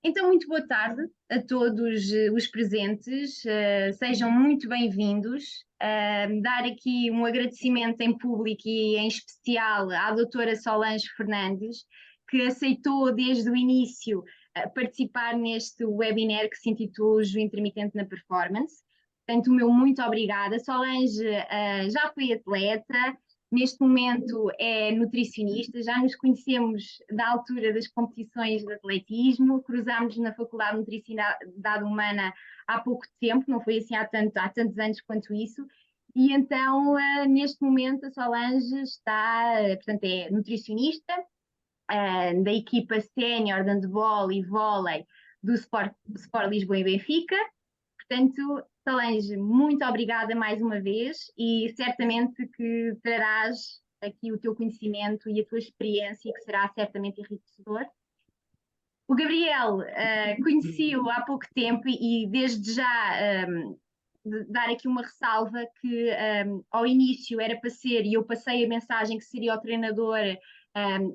Então, muito boa tarde a todos os presentes, sejam muito bem-vindos. Dar aqui um agradecimento em público e em especial à doutora Solange Fernandes, que aceitou desde o início participar neste webinar que se intitula O Intermitente na Performance. Portanto, o meu muito obrigada. Solange já foi atleta, neste momento é nutricionista, já nos conhecemos da altura das competições de atletismo, cruzámos na Faculdade de Nutricionalidade Humana há pouco tempo, não foi assim há tantos anos quanto isso, e então neste momento a Solange está, portanto é nutricionista da equipa sénior de handball e vôlei do Sport Lisboa e Benfica. Portanto, Solange, muito obrigada mais uma vez e certamente que trarás aqui o teu conhecimento e a tua experiência, que será certamente enriquecedor. O Gabriel conheci-o há pouco tempo e desde já dar aqui uma ressalva que ao início era para ser, e eu passei a mensagem que seria o treinador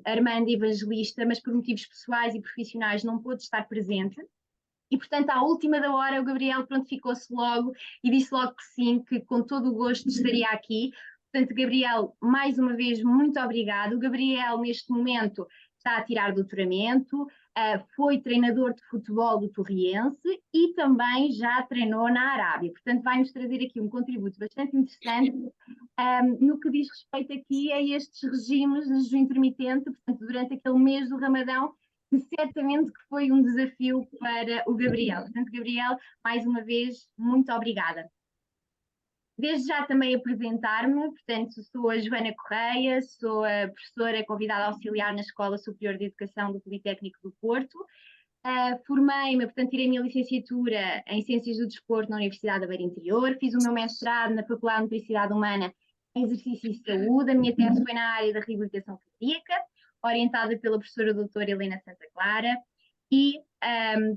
Armando Evangelista, mas por motivos pessoais e profissionais não pôde estar presente. E, portanto, à última da hora, o Gabriel prontificou-se logo e disse logo que sim, que com todo o gosto estaria aqui. Portanto, Gabriel, mais uma vez, muito obrigado. O Gabriel, neste momento, está a tirar doutoramento, foi treinador de futebol do Torriense e também já treinou na Arábia. Portanto, vai-nos trazer aqui um contributo bastante interessante no que diz respeito aqui a estes regimes de jejum intermitente, portanto, durante aquele mês do Ramadão, que certamente que foi um desafio para o Gabriel. Portanto, Gabriel, mais uma vez, muito obrigada. Desde já também apresentar-me, portanto, sou a Joana Correia, sou a professora convidada auxiliar na Escola Superior de Educação do Politécnico do Porto. Formei-me, portanto, tirei a minha licenciatura em Ciências do Desporto na Universidade da Beira Interior, fiz o meu mestrado na Faculdade de Nutricionalidade Humana em Exercício e Saúde, a minha tese foi na área da reabilitação cardíaca, orientada pela professora doutora Helena Santa Clara, e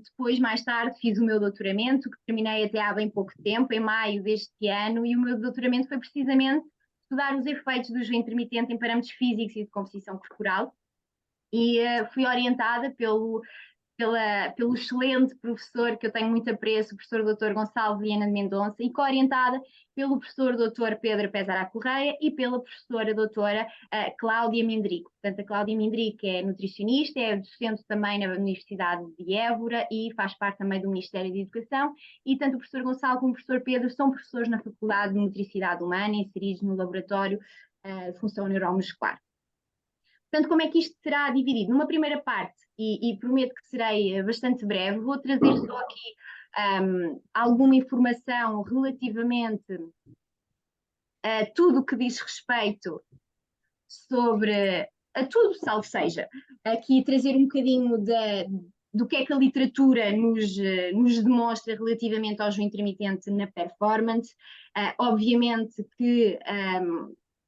depois, mais tarde, fiz o meu doutoramento, que terminei até há bem pouco tempo, em maio deste ano, e o meu doutoramento foi precisamente estudar os efeitos do jejum intermitente em parâmetros físicos e de composição corporal, e fui orientada pelo excelente professor que eu tenho muito apreço, o professor Dr. Gonçalo Viana de Mendonça, e co-orientada pelo professor Dr. Pedro Pesara Correia e pela professora doutora Cláudia Mendrico. Portanto, a Cláudia Mendrico é nutricionista, é docente também na Universidade de Évora e faz parte também do Ministério da Educação, e tanto o professor Gonçalo como o professor Pedro são professores na Faculdade de Nutricidade Humana, inseridos no laboratório de função neuromuscular. Portanto, como é que isto será dividido? Numa primeira parte, e prometo que serei bastante breve, vou trazer só aqui alguma informação relativamente a tudo o que diz respeito sobre a tudo, salvo seja, aqui trazer um bocadinho do que é que a literatura nos demonstra relativamente ao jejum intermitente na performance. Obviamente que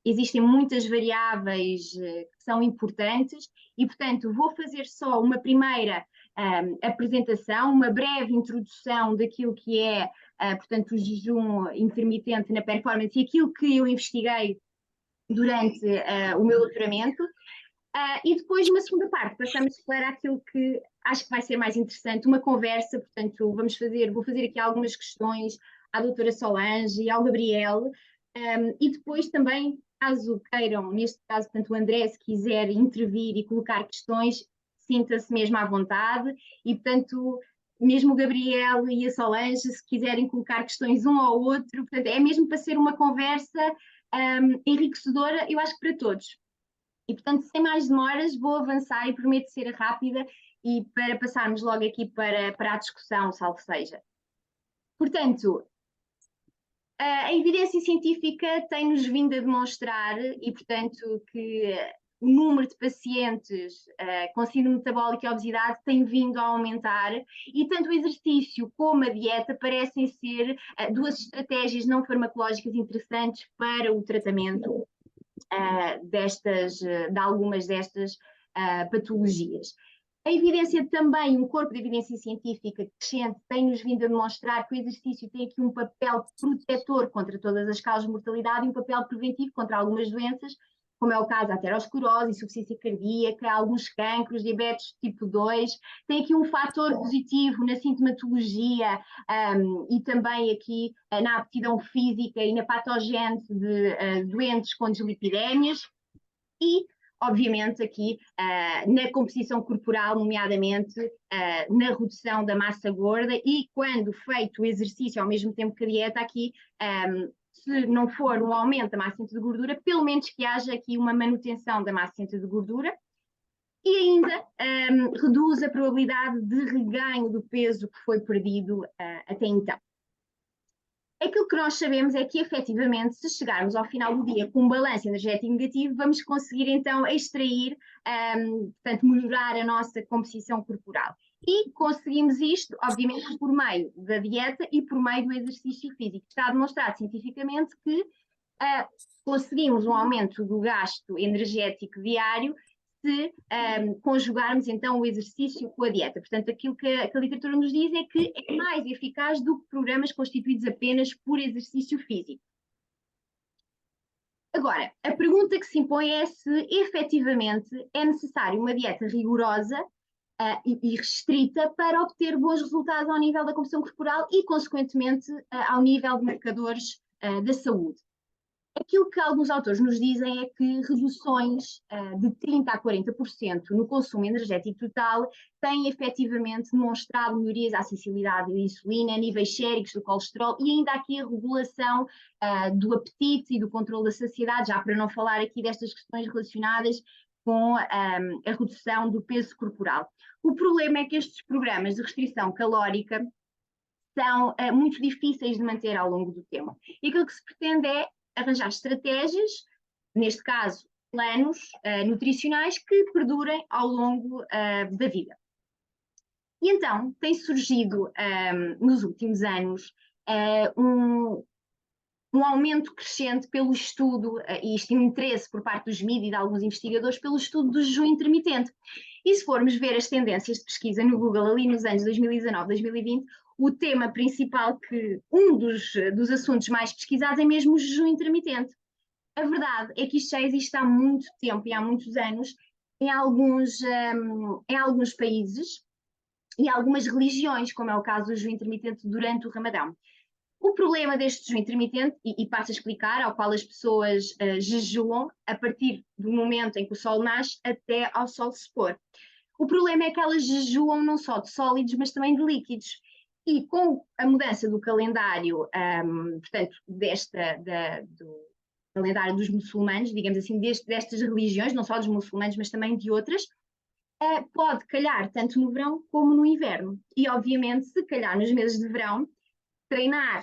existem muitas variáveis que são importantes e, portanto, vou fazer só uma primeira apresentação, uma breve introdução daquilo que é, portanto, o jejum intermitente na performance e aquilo que eu investiguei durante o meu doutoramento. E depois, uma segunda parte, passamos para aquilo que acho que vai ser mais interessante, uma conversa, portanto, vou fazer aqui algumas questões à doutora Solange e ao Gabriel, e depois também, caso queiram, neste caso, portanto, o André, se quiser intervir e colocar questões, sinta-se mesmo à vontade, e portanto, mesmo o Gabriel e a Solange, se quiserem colocar questões um ao outro, portanto, é mesmo para ser uma conversa enriquecedora, eu acho que para todos. E, portanto, sem mais demoras, vou avançar e prometo ser rápida e para passarmos logo aqui para a discussão, salvo seja. Portanto, a evidência científica tem-nos vindo a demonstrar, e, portanto, que o número de pacientes com síndrome metabólica e obesidade tem vindo a aumentar, e tanto o exercício como a dieta parecem ser duas estratégias não farmacológicas interessantes para o tratamento de algumas destas patologias. A evidência também, um corpo de evidência científica crescente, tem-nos vindo a demonstrar que o exercício tem aqui um papel protetor contra todas as causas de mortalidade e um papel preventivo contra algumas doenças, como é o caso da aterosclerose, insuficiência cardíaca, alguns cancros, diabetes tipo 2. Tem aqui um fator positivo na sintomatologia e também aqui na aptidão física e na patogênese de doentes com dislipidémias. E, obviamente, aqui na composição corporal, nomeadamente na redução da massa gorda, e quando feito o exercício ao mesmo tempo que a dieta, aqui, se não for um aumento da massa de gordura, pelo menos que haja aqui uma manutenção da massa de gordura, e ainda reduz a probabilidade de reganho do peso que foi perdido até então. Aquilo que nós sabemos é que, efetivamente, se chegarmos ao final do dia com um balanço energético negativo, vamos conseguir, então, extrair, portanto, melhorar a nossa composição corporal. E conseguimos isto, obviamente, por meio da dieta e por meio do exercício físico. Está demonstrado cientificamente que conseguimos um aumento do gasto energético diário se conjugarmos então o exercício com a dieta. Portanto, aquilo que a literatura nos diz é que é mais eficaz do que programas constituídos apenas por exercício físico. Agora, a pergunta que se impõe é se efetivamente é necessário uma dieta rigorosa e restrita para obter bons resultados ao nível da composição corporal e, consequentemente, ao nível de marcadores da saúde. Aquilo que alguns autores nos dizem é que reduções de 30% a 40% no consumo energético total têm efetivamente demonstrado melhorias à sensibilidade da insulina, a níveis séricos do colesterol e ainda aqui a regulação do apetite e do controle da saciedade, já para não falar aqui destas questões relacionadas com a redução do peso corporal. O problema é que estes programas de restrição calórica são muito difíceis de manter ao longo do tempo. E aquilo que se pretende é arranjar estratégias, neste caso planos nutricionais, que perdurem ao longo da vida. E então tem surgido nos últimos anos um aumento crescente pelo estudo, e isto tem interesse por parte dos mídias e de alguns investigadores, pelo estudo do jejum intermitente. E se formos ver as tendências de pesquisa no Google ali nos anos 2019, 2020, o tema principal, um dos assuntos mais pesquisados é mesmo o jejum intermitente. A verdade é que isto já existe há muito tempo e há muitos anos em alguns países e algumas religiões, como é o caso do jejum intermitente durante o Ramadão. O problema deste jejum intermitente, e passo a explicar, ao qual as pessoas jejuam a partir do momento em que o sol nasce até ao sol se pôr. O problema é que elas jejuam não só de sólidos, mas também de líquidos. E com a mudança do calendário, portanto, do calendário dos muçulmanos, digamos assim, destas religiões, não só dos muçulmanos, mas também de outras, pode calhar tanto no verão como no inverno. E, obviamente, se calhar nos meses de verão, treinar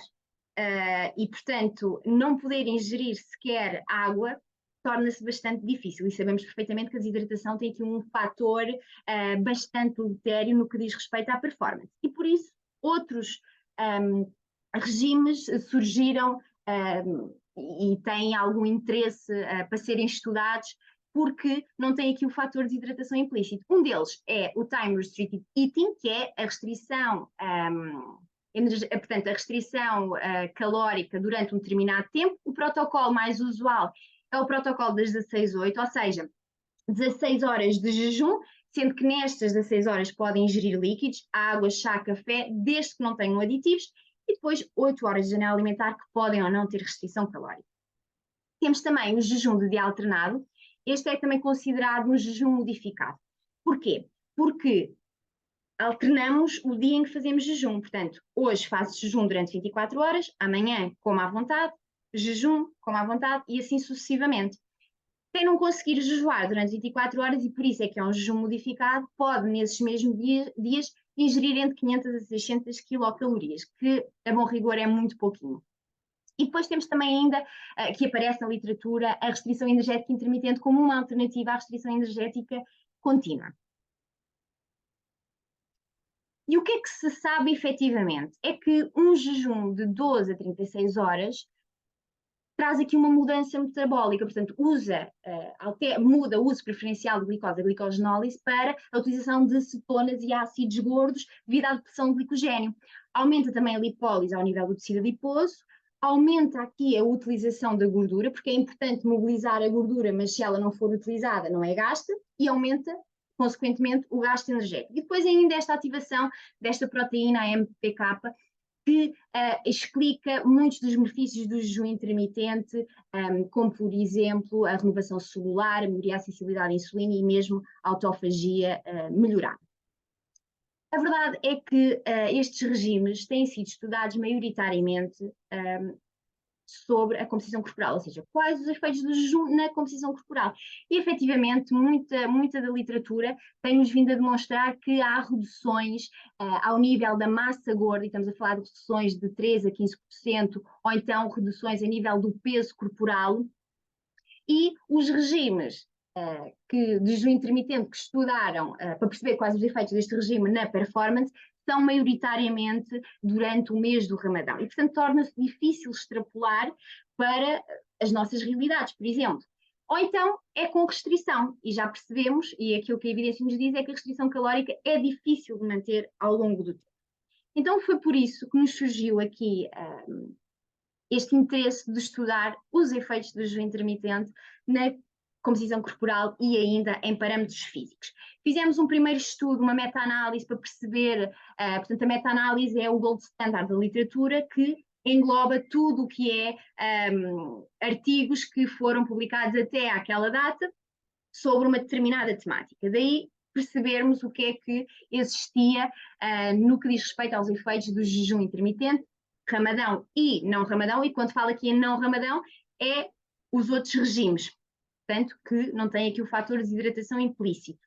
e, portanto, não poder ingerir sequer água torna-se bastante difícil, e sabemos perfeitamente que a desidratação tem aqui um fator bastante deletério no que diz respeito à performance. E por isso, outros regimes surgiram e têm algum interesse para serem estudados, porque não tem aqui o fator de desidratação implícito. Um deles é o Time Restricted Eating, que é a restrição portanto, a restrição calórica durante um determinado tempo. O protocolo mais usual é o protocolo das 16-8, ou seja, 16 horas de jejum, sendo que nestas 16 horas podem ingerir líquidos, água, chá, café, desde que não tenham aditivos, e depois 8 horas de janela alimentar que podem ou não ter restrição calórica. Temos também o jejum de dia alternado. Este é também considerado um jejum modificado. Porquê? Porque alternamos o dia em que fazemos jejum. Portanto, hoje faço jejum durante 24 horas, amanhã como à vontade, jejum como à vontade e assim sucessivamente. Quem não conseguir jejuar durante 24 horas, e por isso é que é um jejum modificado, pode nesses mesmos dias ingerir entre 500 a 600 quilocalorias, que a bom rigor é muito pouquinho. E depois temos também ainda, que aparece na literatura, a restrição energética intermitente como uma alternativa à restrição energética contínua. E o que é que se sabe efetivamente? É que um jejum de 12 a 36 horas traz aqui uma mudança metabólica, portanto, muda o uso preferencial de glicose, a glicogenólise, para a utilização de cetonas e ácidos gordos devido à depressão de glicogênio. Aumenta também a lipólise ao nível do tecido adiposo, aumenta aqui a utilização da gordura, porque é importante mobilizar a gordura, mas se ela não for utilizada, não é gasta, e aumenta, consequentemente, o gasto energético. E depois ainda esta ativação desta proteína, a AMPK, que explica muitos dos benefícios do jejum intermitente, como, por exemplo, a renovação celular, a melhoria da sensibilidade à insulina e mesmo a autofagia melhorada. A verdade é que estes regimes têm sido estudados maioritariamente sobre a composição corporal, ou seja, quais os efeitos do jejum na composição corporal. E, efetivamente, muita da literatura tem-nos vindo a demonstrar que há reduções ao nível da massa gorda, e estamos a falar de reduções de 3% a 15%, ou então reduções a nível do peso corporal, e os regimes de jejum intermitente que estudaram para perceber quais os efeitos deste regime na performance são maioritariamente durante o mês do Ramadão. E, portanto, torna-se difícil extrapolar para as nossas realidades, por exemplo. Ou então é com restrição, e já percebemos, e aquilo que a evidência nos diz é que a restrição calórica é difícil de manter ao longo do tempo. Então foi por isso que nos surgiu aqui este interesse de estudar os efeitos do jejum intermitente na composição corporal e ainda em parâmetros físicos. Fizemos um primeiro estudo, uma meta-análise para perceber, portanto a meta-análise é o gold standard da literatura que engloba tudo o que é artigos que foram publicados até àquela data sobre uma determinada temática. Daí percebermos o que é que existia no que diz respeito aos efeitos do jejum intermitente, Ramadão e não Ramadão, e quando falo aqui em não Ramadão, é os outros regimes, portanto, que não tem aqui o fator de desidratação implícito,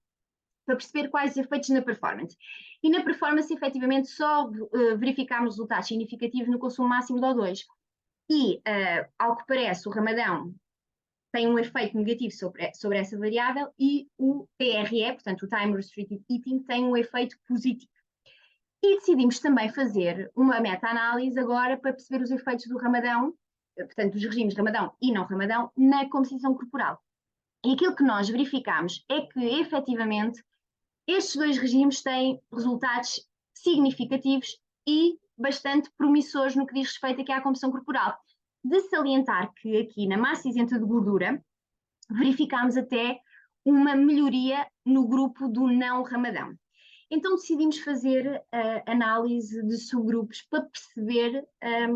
para perceber quais os efeitos na performance. E na performance, efetivamente, só verificámos resultados significativos no consumo máximo de O2. E, ao que parece, o Ramadão tem um efeito negativo sobre essa variável e o TRE, portanto, o Time Restricted Eating, tem um efeito positivo. E decidimos também fazer uma meta-análise agora para perceber os efeitos do Ramadão, portanto, dos regimes Ramadão e não Ramadão, na composição corporal. E aquilo que nós verificamos é que, efetivamente, estes dois regimes têm resultados significativos e bastante promissores no que diz respeito aqui à composição corporal. De salientar que aqui na massa isenta de gordura verificámos até uma melhoria no grupo do não Ramadão. Então decidimos fazer análise de subgrupos para perceber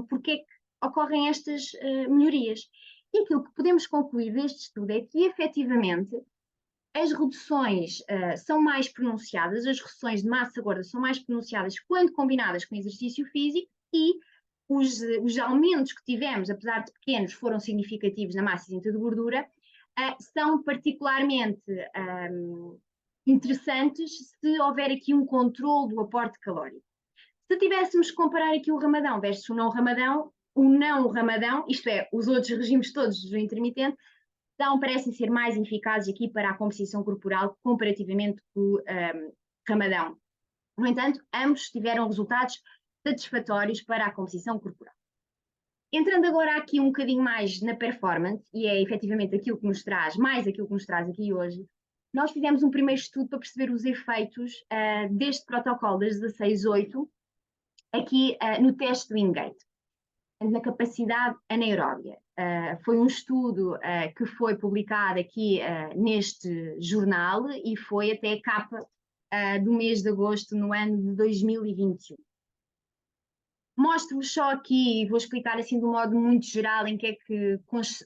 porque é que ocorrem estas melhorias. E aquilo que podemos concluir deste estudo é que, efetivamente, as reduções são mais pronunciadas, as reduções de massa gorda são mais pronunciadas quando combinadas com exercício físico e os aumentos que tivemos, apesar de pequenos, foram significativos na massa isenta de gordura, são particularmente interessantes se houver aqui um controle do aporte calórico. Se tivéssemos que comparar aqui o Ramadão versus o não Ramadão, isto é, os outros regimes todos do intermitente, parecem ser mais eficazes aqui para a composição corporal comparativamente com o Ramadão. No entanto, ambos tiveram resultados satisfatórios para a composição corporal. Entrando agora aqui um bocadinho mais na performance, e é efetivamente aquilo que nos traz, mais aquilo que nos traz aqui hoje, nós fizemos um primeiro estudo para perceber os efeitos deste protocolo das 16-8 aqui no teste do Wingate, na capacidade anaeróbia. Foi um estudo que foi publicado aqui neste jornal e foi até a capa do mês de agosto no ano de 2021. Mostro-vos só aqui, vou explicar assim de um modo muito geral em que é que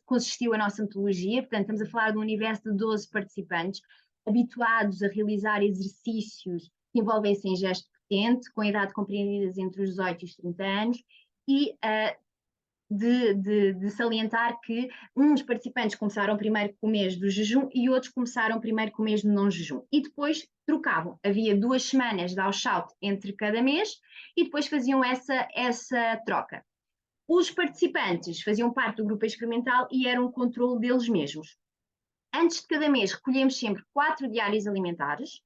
consistiu a nossa metodologia. Portanto, estamos a falar de um universo de 12 participantes habituados a realizar exercícios que envolvessem ingesta potente, com idade compreendidas entre os 18 e os 30 anos, e de salientar que uns participantes começaram primeiro com o mês do jejum e outros começaram primeiro com o mês do não jejum. E depois trocavam. Havia 2 semanas de out-shout entre cada mês e depois faziam essa troca. Os participantes faziam parte do grupo experimental e eram um controle deles mesmos. Antes de cada mês recolhemos sempre 4 diárias alimentares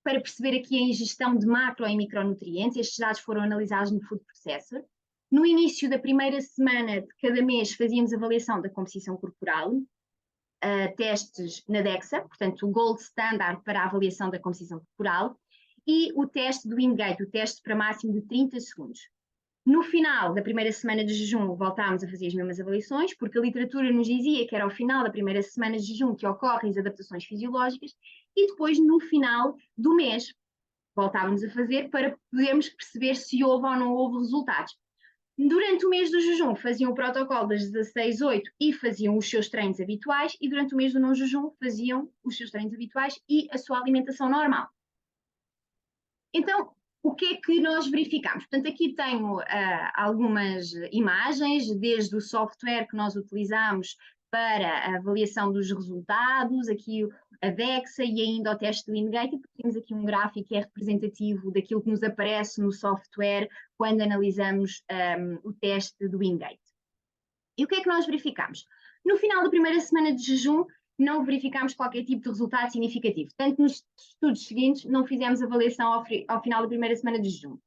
para perceber aqui a ingestão de macro e micronutrientes. Estes dados foram analisados no Food Processor. No início da primeira semana de cada mês fazíamos avaliação da composição corporal, testes na DEXA, portanto o gold standard para a avaliação da composição corporal, e o teste do Wingate, o teste para máximo de 30 segundos. No final da primeira semana de jejum, voltámos a fazer as mesmas avaliações, porque a literatura nos dizia que era ao final da primeira semana de jejum que ocorrem as adaptações fisiológicas, e depois, no final do mês, voltávamos a fazer para podermos perceber se houve ou não houve resultados. Durante o mês do jejum, faziam o protocolo das 16:08 e faziam os seus treinos habituais, e durante o mês do não jejum, faziam os seus treinos habituais e a sua alimentação normal. Então, o que é que nós verificamos? Portanto, aqui tenho algumas imagens, desde o software que nós utilizamos para a avaliação dos resultados, aqui a DEXA e ainda o teste do Wingate, e temos aqui um gráfico que é representativo daquilo que nos aparece no software quando analisamos o teste do Wingate. E o que é que nós verificamos? No final da primeira semana de jejum, não verificámos qualquer tipo de resultado significativo. Tanto nos estudos seguintes, não fizemos avaliação ao final da primeira semana de jejum.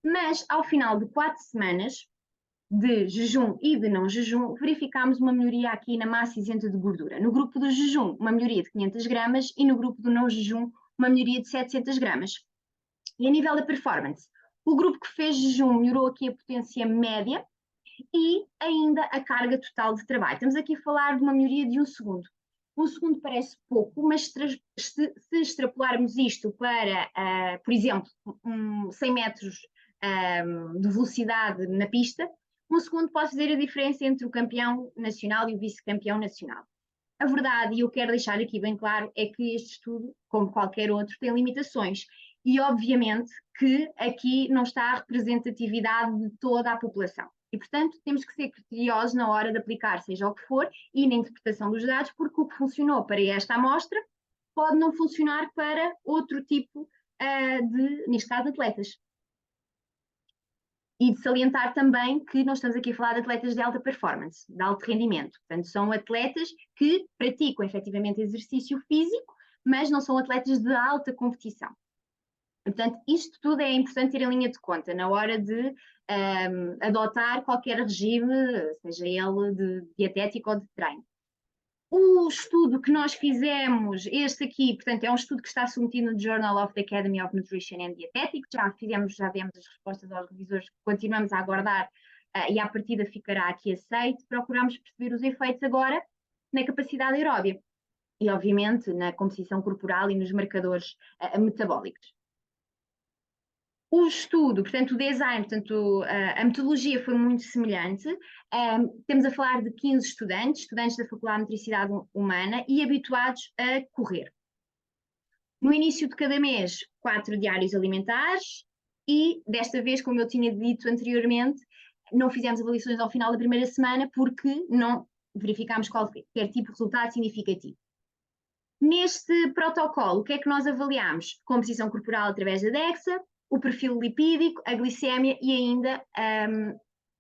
Mas, ao final de 4 semanas de jejum e de não jejum, verificámos uma melhoria aqui na massa isenta de gordura. No grupo do jejum, uma melhoria de 500 gramas, e no grupo do não jejum, uma melhoria de 700 gramas. E a nível da performance, o grupo que fez jejum melhorou aqui a potência média e ainda a carga total de trabalho. Estamos aqui a falar de uma melhoria de 1 segundo. 1 segundo parece pouco, mas se extrapolarmos isto para, por exemplo, 100 metros de velocidade na pista, 1 segundo pode fazer a diferença entre o campeão nacional e o vice-campeão nacional. A verdade, e eu quero deixar aqui bem claro, é que este estudo, como qualquer outro, tem limitações. E, obviamente, que aqui não está a representatividade de toda a população. E, portanto, temos que ser criteriosos na hora de aplicar, seja o que for, e na interpretação dos dados, porque o que funcionou para esta amostra pode não funcionar para outro tipo neste caso, atletas. E de salientar também que nós estamos aqui a falar de atletas de alta performance, de alto rendimento. Portanto, são atletas que praticam efetivamente exercício físico, mas não são atletas de alta competição. Portanto, isto tudo é importante ter em linha de conta na hora de adotar qualquer regime, seja ele de dietético ou de treino. O estudo que nós fizemos, este aqui, portanto, é um estudo que está submetido no Journal of the Academy of Nutrition and Dietetics. Já demos as respostas aos revisores, continuamos a aguardar e à partida ficará aqui aceito. Procuramos perceber os efeitos agora na capacidade aeróbia e, obviamente, na composição corporal e nos marcadores metabólicos. O estudo, portanto, o design, portanto, a metodologia foi muito semelhante. Temos a falar de 15 estudantes da Faculdade de Metricidade Humana e habituados a correr. No início de cada mês, 4 diários alimentares e, desta vez, como eu tinha dito anteriormente, não fizemos avaliações ao final da primeira semana porque não verificámos qualquer tipo de resultado significativo. Neste protocolo, o que é que nós avaliámos? Composição corporal através da DEXA, o perfil lipídico, a glicémia e ainda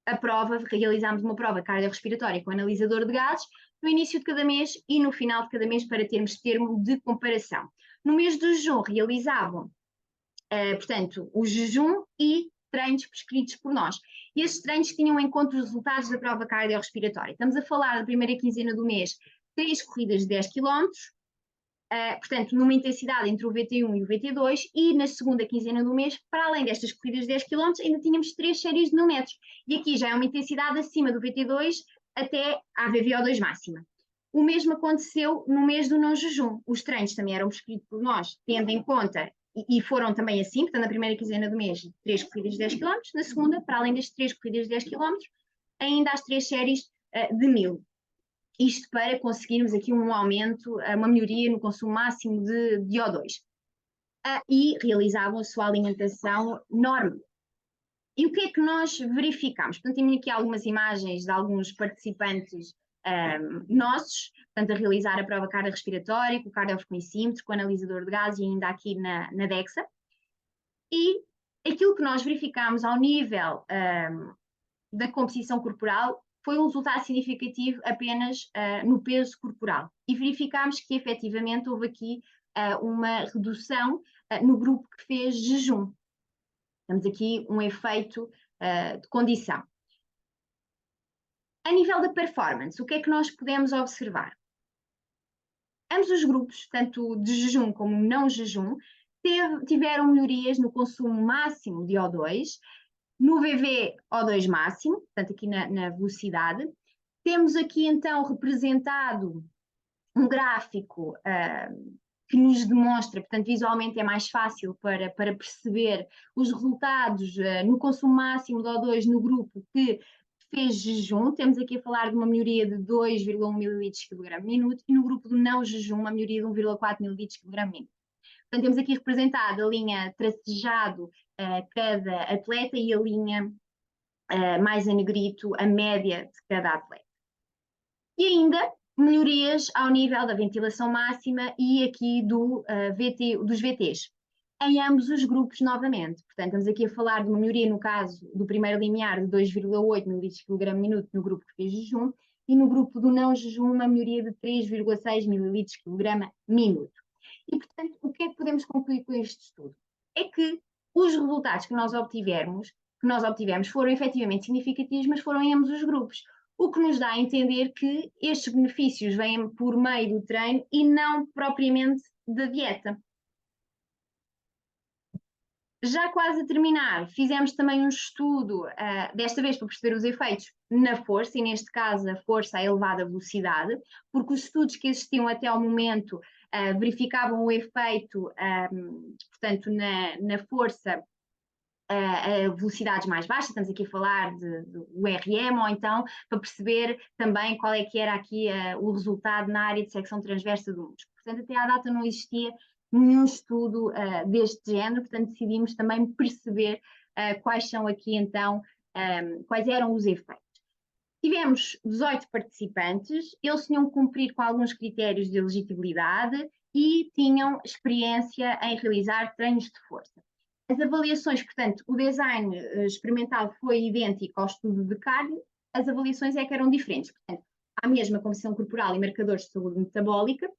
a prova, realizámos uma prova cardiorrespiratória com analisador de gases no início de cada mês e no final de cada mês para termos termo de comparação. No mês do jejum realizavam, portanto, o jejum e treinos prescritos por nós. E estes treinos tinham em conta os resultados da prova cardiorrespiratória. Estamos a falar da primeira quinzena do mês, 3 corridas de 10 km, portanto, numa intensidade entre o VT1 e o VT2, e na segunda quinzena do mês, para além destas corridas de 10 km, ainda tínhamos 3 séries de 1000 metros. E aqui já é uma intensidade acima do VT2 até a VVO2 máxima. O mesmo aconteceu no mês do não jejum. Os treinos também eram prescritos por nós, tendo em conta, e foram também assim, portanto, na primeira quinzena do mês, 3 corridas de 10 km, na segunda, para além das 3 corridas de 10 km, ainda as 3 séries de 1000. Isto para conseguirmos aqui um aumento, uma melhoria no consumo máximo de O2. E realizavam a sua alimentação normal. E o que é que nós verificamos? Portanto, tenho aqui algumas imagens de alguns participantes nossos, portanto, a realizar a prova cardiorrespiratória, com o cardiofrequencímetro, com o analisador de gases e ainda aqui na DEXA. E aquilo que nós verificamos ao nível da composição corporal foi um resultado significativo apenas no peso corporal. E verificámos que efetivamente houve aqui uma redução no grupo que fez jejum. Temos aqui um efeito de condição. A nível da performance, o que é que nós podemos observar? Ambos os grupos, tanto de jejum como não jejum, tiveram melhorias no consumo máximo de O2, No VV-O2 máximo, portanto aqui na velocidade. Temos aqui então representado um gráfico que nos demonstra, portanto visualmente é mais fácil para perceber os resultados no consumo máximo de O2 no grupo que fez jejum. Temos aqui a falar de uma melhoria de 2,1 ml kg minuto e no grupo do não jejum uma melhoria de 1,4 ml kg minuto. Portanto, temos aqui representada a linha tracejado cada atleta e a linha mais a negrito a média de cada atleta. E ainda melhorias ao nível da ventilação máxima e aqui dos VTs, em ambos os grupos novamente. Portanto, estamos aqui a falar de uma melhoria no caso do primeiro limiar de 2,8 ml kg minuto no grupo que fez jejum e no grupo do não jejum uma melhoria de 3,6 ml kg minuto. E, portanto, o que é que podemos concluir com este estudo? É que os resultados que nós obtivemos foram efetivamente significativos, mas foram em ambos os grupos, o que nos dá a entender que estes benefícios vêm por meio do treino e não propriamente da dieta. Já quase a terminar, fizemos também um estudo, desta vez para perceber os efeitos na força, e neste caso a força a elevada velocidade, porque os estudos que existiam até ao momento verificavam o efeito, portanto, na força a velocidades mais baixas, estamos aqui a falar do RM, ou então para perceber também qual é que era aqui o resultado na área de secção transversa do músculo. Portanto, até à data não existia nenhum estudo deste género, portanto decidimos também perceber quais são aqui então, quais eram os efeitos. Tivemos 18 participantes, eles tinham que cumprir com alguns critérios de elegibilidade e tinham experiência em realizar treinos de força. As avaliações, portanto, o design experimental foi idêntico ao estudo de cardio, as avaliações é que eram diferentes. Portanto, há a mesma composição corporal e marcadores de saúde metabólica,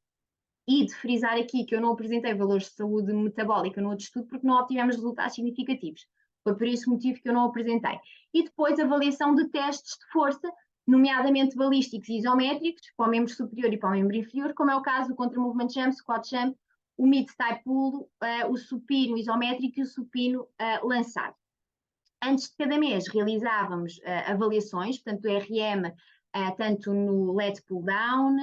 e de frisar aqui que eu não apresentei valores de saúde metabólica no outro estudo porque não obtivemos resultados significativos. Foi por esse motivo que eu não apresentei. E depois avaliação de testes de força, nomeadamente balísticos e isométricos, para o membro superior e para o membro inferior, como é o caso do contra-movement jump, squat jump, o mid-thigh pull, o supino isométrico e o supino lançado. Antes de cada mês realizávamos avaliações, portanto, do RM, tanto no lat pull down,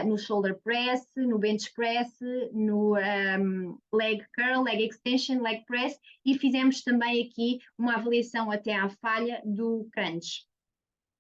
no shoulder press, no bench press, no leg curl, leg extension, leg press, e fizemos também aqui uma avaliação até à falha do crunch,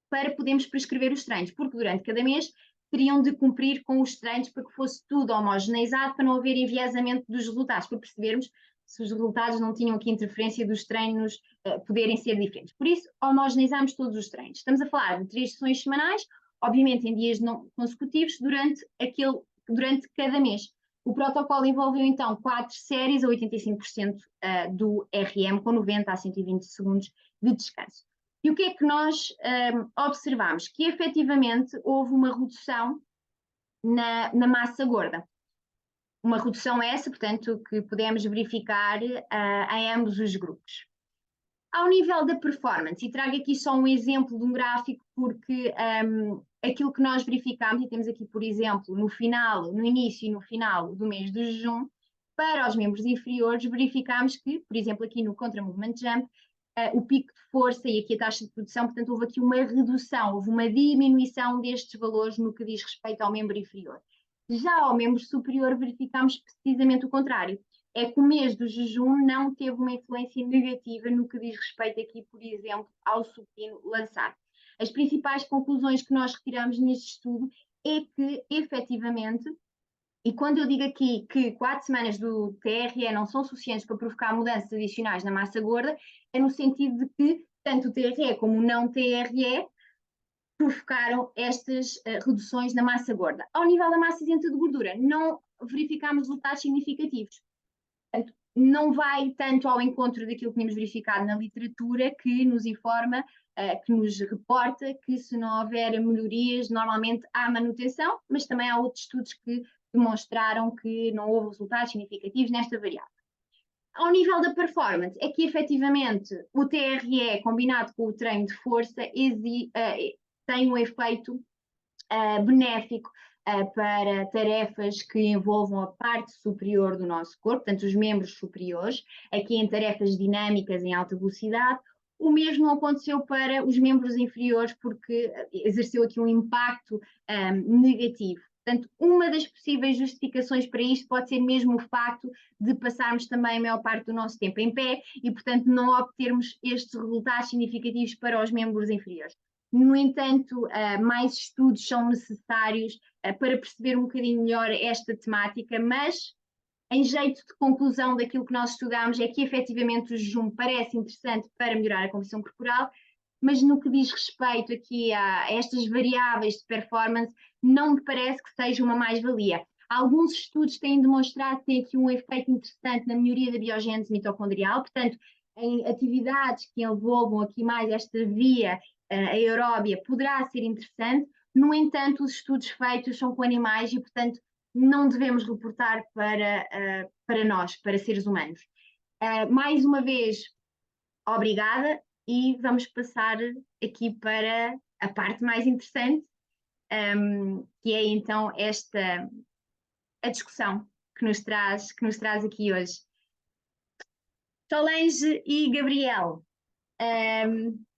para podermos prescrever os treinos, porque durante cada mês teriam de cumprir com os treinos para que fosse tudo homogeneizado, para não haver enviesamento dos resultados, para percebermos se os resultados não tinham aqui interferência dos treinos poderem ser diferentes. Por isso, homogeneizamos todos os treinos. Estamos a falar de 3 sessões semanais, obviamente em dias não consecutivos, durante cada mês. O protocolo envolveu então 4 séries a 85% do RM, com 90 a 120 segundos de descanso. E o que é que nós observamos? Que efetivamente houve uma redução na massa gorda. Uma redução essa, portanto, que podemos verificar em ambos os grupos. Ao nível da performance, e trago aqui só um exemplo de um gráfico, porque aquilo que nós verificamos, e temos aqui, por exemplo, no início e no final do mês de jejum, para os membros inferiores, verificamos que, por exemplo, aqui no contra-movement jump, o pico de força e aqui a taxa de produção, portanto, houve aqui uma redução, houve uma diminuição destes valores no que diz respeito ao membro inferior. Já ao membro superior, verificamos precisamente o contrário. É que o mês do jejum não teve uma influência negativa no que diz respeito aqui, por exemplo, ao supino lançado. As principais conclusões que nós retiramos neste estudo é que, efetivamente, e quando eu digo aqui que 4 semanas do TRE não são suficientes para provocar mudanças adicionais na massa gorda, é no sentido de que tanto o TRE como o não TRE provocaram estas reduções na massa gorda. Ao nível da massa isenta de gordura, não verificámos resultados significativos. Portanto, não vai tanto ao encontro daquilo que tínhamos verificado na literatura, que nos informa, que nos reporta que se não houver melhorias, normalmente há manutenção, mas também há outros estudos que demonstraram que não houve resultados significativos nesta variável. Ao nível da performance, é que efetivamente o TRE combinado com o treino de força tem um efeito benéfico para tarefas que envolvam a parte superior do nosso corpo, portanto os membros superiores, aqui em tarefas dinâmicas em alta velocidade, O mesmo não aconteceu para os membros inferiores, porque exerceu aqui um impacto negativo. Portanto, uma das possíveis justificações para isto pode ser mesmo o facto de passarmos também a maior parte do nosso tempo em pé e, portanto, não obtermos estes resultados significativos para os membros inferiores. No entanto, mais estudos são necessários para perceber um bocadinho melhor esta temática, mas em jeito de conclusão daquilo que nós estudamos é que efetivamente o jejum parece interessante para melhorar a composição corporal, mas no que diz respeito aqui a estas variáveis de performance, não me parece que seja uma mais-valia. Alguns estudos têm demonstrado que tem aqui um efeito interessante na melhoria da biogênese mitocondrial, portanto, em atividades que envolvam aqui mais esta via aeróbia, poderá ser interessante. No entanto, os estudos feitos são com animais e, portanto, não devemos reportar para nós, para seres humanos. Mais uma vez, obrigada e vamos passar aqui para a parte mais interessante, que é então a discussão que nos traz aqui hoje. Solange e Gabriel,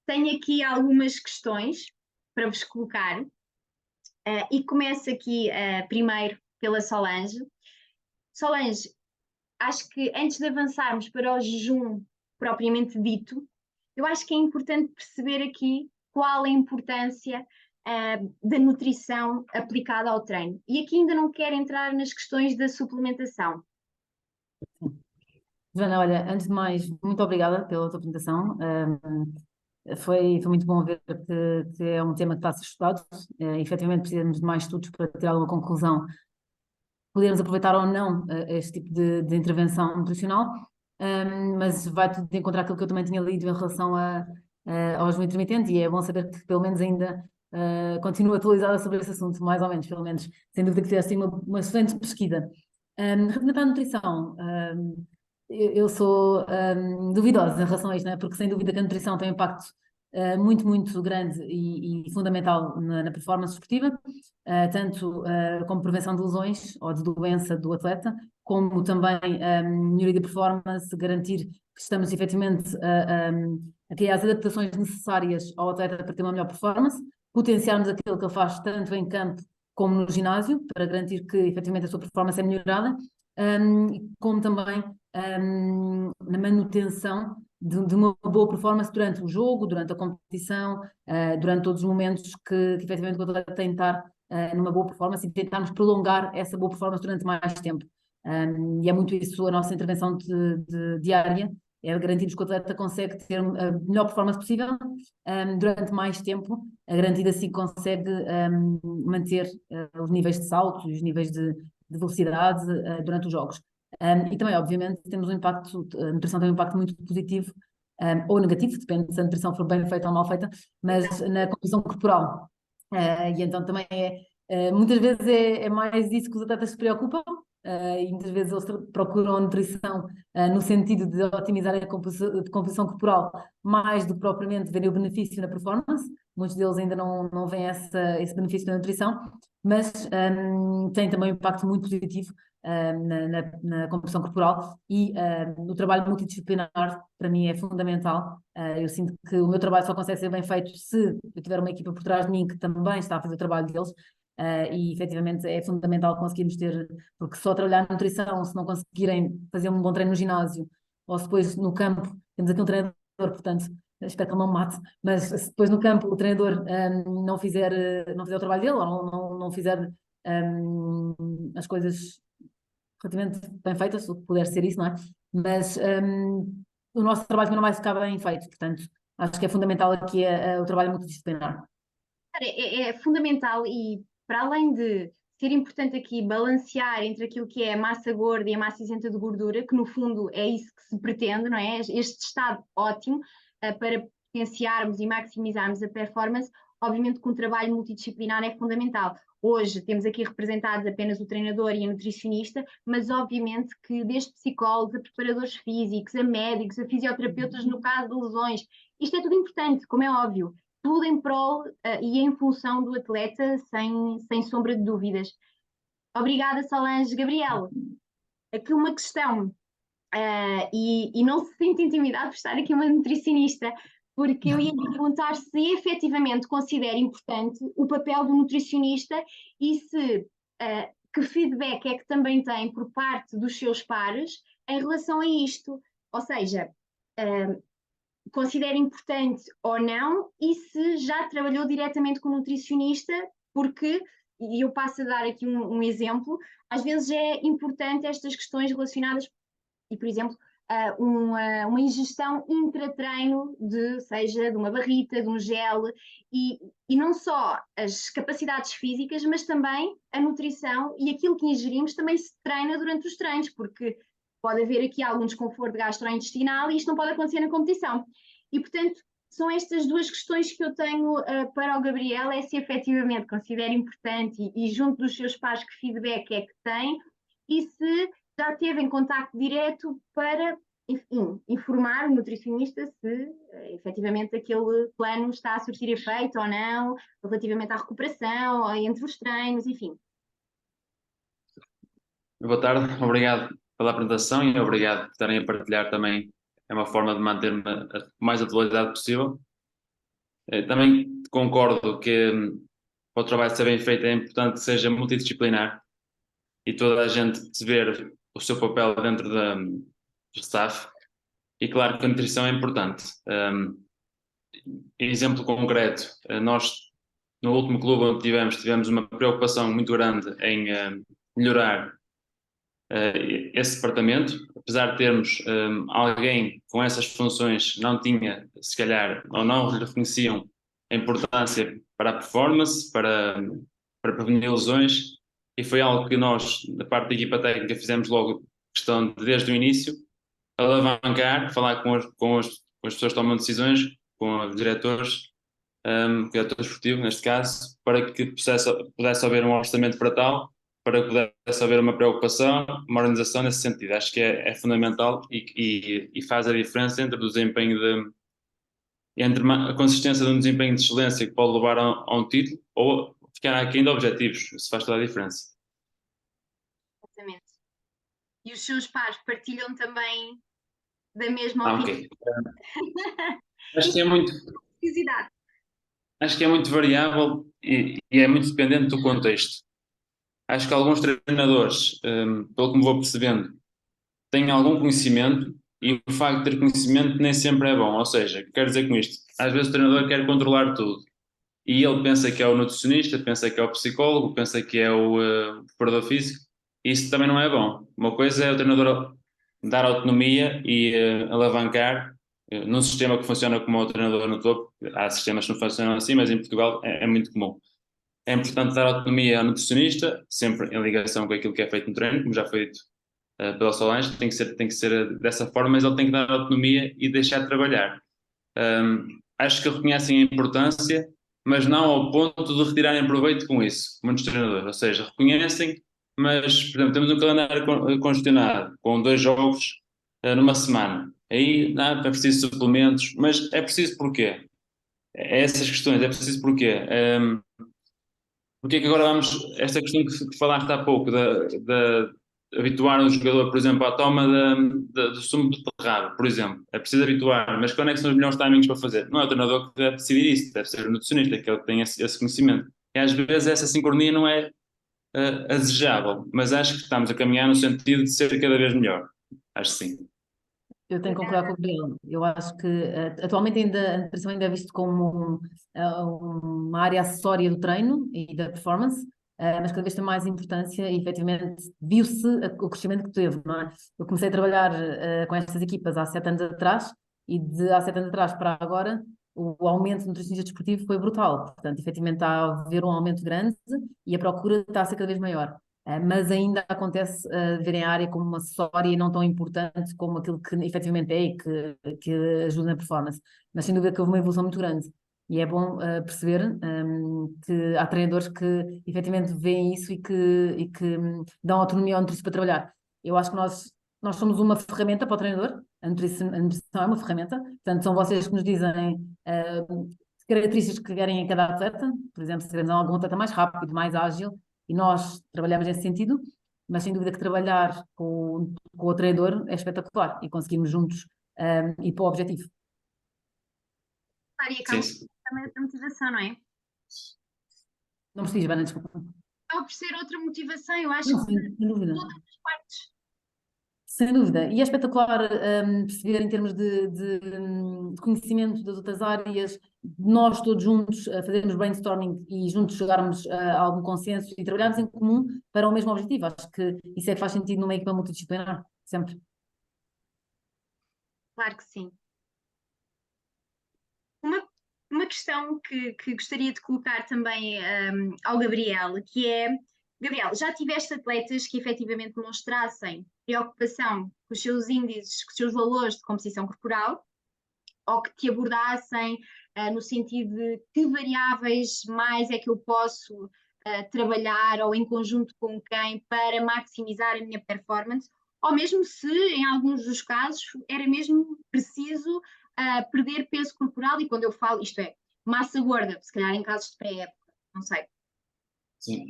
tenho aqui algumas questões para vos colocar e começo aqui primeiro pela Solange. Solange, acho que antes de avançarmos para o jejum propriamente dito, eu acho que é importante perceber aqui qual a importância da nutrição aplicada ao treino. E aqui ainda não quero entrar nas questões da suplementação. Joana, olha, antes de mais, muito obrigada pela tua apresentação. Foi muito bom ver que é um tema que está a ser estudado. Efetivamente, precisamos de mais estudos para tirar uma conclusão, podermos aproveitar ou não este tipo de intervenção nutricional, mas vai tudo de encontrar aquilo que eu também tinha lido em relação ao jejum intermitente, e é bom saber que pelo menos ainda continua atualizada sobre esse assunto, mais ou menos, pelo menos, sem dúvida que fizeste uma excelente pesquisa. Relativamente à nutrição, eu sou duvidosa em relação a isto, né? Porque sem dúvida que a nutrição tem um impacto muito, muito grande e fundamental na performance esportiva, tanto como prevenção de lesões ou de doença do atleta, como também melhoria da performance, garantir que estamos efetivamente a criar as adaptações necessárias ao atleta para ter uma melhor performance, potenciarmos aquilo que ele faz tanto em campo como no ginásio, para garantir que efetivamente a sua performance é melhorada, como também na manutenção de uma boa performance durante o jogo, durante a competição, durante todos os momentos que efetivamente o atleta tem de estar numa boa performance e tentarmos prolongar essa boa performance durante mais tempo. E é muito isso a nossa intervenção diária, é garantirmos que o atleta consegue ter a melhor performance possível durante mais tempo, a garantir assim que consegue manter os níveis de salto e os níveis de velocidade durante os jogos. E também, obviamente, temos um impacto, a nutrição tem um impacto muito positivo ou negativo, depende se a nutrição for bem feita ou mal feita, mas na composição corporal. E então também muitas vezes é mais isso que os atletas se preocupam, e muitas vezes eles procuram a nutrição no sentido de otimizar a composição corporal mais do que propriamente verem o benefício na performance. Muitos deles ainda não veem esse benefício da nutrição, mas tem também um impacto muito positivo na composição corporal e o trabalho multidisciplinar para mim é fundamental. Eu sinto que o meu trabalho só consegue ser bem feito se eu tiver uma equipa por trás de mim que também está a fazer o trabalho deles. E efetivamente é fundamental conseguirmos ter, porque só trabalhar na nutrição, se não conseguirem fazer um bom treino no ginásio, ou se depois no campo, temos aqui um treinador, portanto, espero que ele não me mate, mas se depois no campo o treinador não fizer o trabalho dele, ou não fizer as coisas relativamente bem feitas, o que puder ser isso, não é? Mas o nosso trabalho também não vai ficar bem feito, portanto, acho que é fundamental aqui o trabalho multidisciplinar. É fundamental e para além de ser importante aqui balancear entre aquilo que é a massa gorda e a massa isenta de gordura, que no fundo é isso que se pretende, não é? Este estado ótimo para potenciarmos e maximizarmos a performance, obviamente que um trabalho multidisciplinar é fundamental. Hoje temos aqui representados apenas o treinador e a nutricionista, mas obviamente que desde psicólogos a preparadores físicos, a médicos, a fisioterapeutas no caso de lesões, isto é tudo importante, como é óbvio, tudo em prol e em função do atleta, sem sombra de dúvidas. Obrigada, Solange. Gabriel, aqui uma questão, e não se sente intimidado por estar aqui uma nutricionista, porque eu ia perguntar se efetivamente considera importante o papel do nutricionista e se que feedback é que também tem por parte dos seus pares em relação a isto. Ou seja, considera importante ou não e se já trabalhou diretamente com o nutricionista, porque, e eu passo a dar aqui um exemplo, às vezes é importante estas questões relacionadas e, por exemplo, uma ingestão intratreino seja de uma barrita, de um gel, e não só as capacidades físicas, mas também a nutrição e aquilo que ingerimos também se treina durante os treinos, porque pode haver aqui algum desconforto gastrointestinal e isto não pode acontecer na competição. E, portanto, são estas duas questões que eu tenho para o Gabriel, é se efetivamente considera importante e junto dos seus pais que feedback é que tem e se já teve em contacto direto para, enfim, informar o nutricionista se efetivamente aquele plano está a surtir efeito ou não, relativamente à recuperação, ou entre os treinos, enfim. Boa tarde, obrigado pela apresentação e obrigado por estarem a partilhar também. É uma forma de manter-me o mais atualizado possível. Também concordo que para o trabalho ser bem feito é importante que seja multidisciplinar e toda a gente ver o seu papel dentro do staff. E claro que a nutrição é importante. Exemplo concreto, nós no último clube onde tivemos uma preocupação muito grande em melhorar esse departamento, apesar de termos alguém com essas funções, não tinha, se calhar, ou não lhe reconheciam a importância para a performance, para prevenir lesões, e foi algo que nós, da parte da equipa técnica, fizemos logo questão de, desde o início, alavancar, falar com as pessoas que tomam decisões, com os diretores, diretor esportivo, neste caso, para que pudesse haver um orçamento para tal, para que pudesse haver uma preocupação, uma organização nesse sentido. Acho que é fundamental e faz a diferença entre o desempenho entre a consistência de um desempenho de excelência que pode levar a um título ou ficar aquém de objetivos. Isso faz toda a diferença. Exatamente. E os seus pares partilham também da mesma opinião? Ok. Acho que é muito, acho que é muito variável e é muito dependente do contexto. Acho que alguns treinadores, pelo que me vou percebendo, têm algum conhecimento e o facto de ter conhecimento nem sempre é bom. Ou seja, quero dizer com isto, às vezes o treinador quer controlar tudo e ele pensa que é o nutricionista, pensa que é o psicólogo, pensa que é o preparador físico, e isso também não é bom. Uma coisa é o treinador dar autonomia e alavancar num sistema que funciona como o treinador no topo. Há sistemas que não funcionam assim, mas em Portugal é muito comum. É importante dar autonomia ao nutricionista, sempre em ligação com aquilo que é feito no treino, como já foi dito pela Solange, tem que ser dessa forma, mas ele tem que dar autonomia e deixar de trabalhar. Acho que reconhecem a importância, mas não ao ponto de retirarem proveito com isso, muitos treinadores. Ou seja, reconhecem, mas, por exemplo, temos um calendário congestionado, com 2 jogos numa semana. Aí não, é preciso suplementos, mas é preciso porquê? É essas questões, é preciso porquê? Porque é que agora vamos, esta questão que falaste há pouco, de habituar um jogador, por exemplo, à toma do sumo de beterraba, por exemplo, é preciso habituar, mas quando é que são os melhores timings para fazer? Não é o treinador que deve decidir isso, deve ser o nutricionista, que ele tem esse conhecimento. E às vezes essa sincronia não é a desejável, mas acho que estamos a caminhar no sentido de ser cada vez melhor. Acho que sim. Eu tenho que concordar com o Gabriel. Eu acho que atualmente ainda a nutrição ainda é visto como uma área acessória do treino e da performance, mas cada vez tem mais importância e efetivamente viu-se o crescimento que teve, não é? Eu comecei a trabalhar com estas equipas há 7 anos atrás e de há 7 anos atrás para agora o aumento do nutricionista desportivo foi brutal. Portanto, efetivamente está a haver um aumento grande e a procura está a ser cada vez maior. Mas ainda acontece verem a área como uma acessória e não tão importante como aquilo que efetivamente é e que ajuda na performance. Mas sem dúvida que houve uma evolução muito grande. E é bom perceber que há treinadores que efetivamente veem isso e que dão autonomia ao nutricionista para trabalhar. Eu acho que nós somos uma ferramenta para o treinador, a nutrição é uma ferramenta, portanto são vocês que nos dizem características que querem em cada atleta, por exemplo, se queremos algum atleta mais rápido, mais ágil, e nós trabalhamos nesse sentido, mas sem dúvida que trabalhar com o treinador é espetacular e conseguimos juntos ir para o objetivo. e Sim, acaba sim. também outra motivação, não é? Não preciso, Joana, desculpa. Acaba por ser outra motivação, eu acho Não, que sem dúvida. todas as partes. Sem dúvida. E é espetacular perceber em termos de conhecimento das outras áreas, nós todos juntos fazermos brainstorming e juntos chegarmos a algum consenso e trabalharmos em comum para o mesmo objetivo. Acho que isso é que faz sentido numa equipa multidisciplinar, sempre. Claro que sim. Uma, uma questão que gostaria de colocar também ao Gabriel, que é, Gabriel, já tiveste atletas que efetivamente demonstrassem preocupação com os seus índices, com os seus valores de composição corporal, ou que te abordassem no sentido de que variáveis mais é que eu posso trabalhar ou em conjunto com quem para maximizar a minha performance, ou mesmo se em alguns dos casos era mesmo preciso perder peso corporal, e quando eu falo, isto é, massa gorda, se calhar em casos de pré-época, não sei. Sim.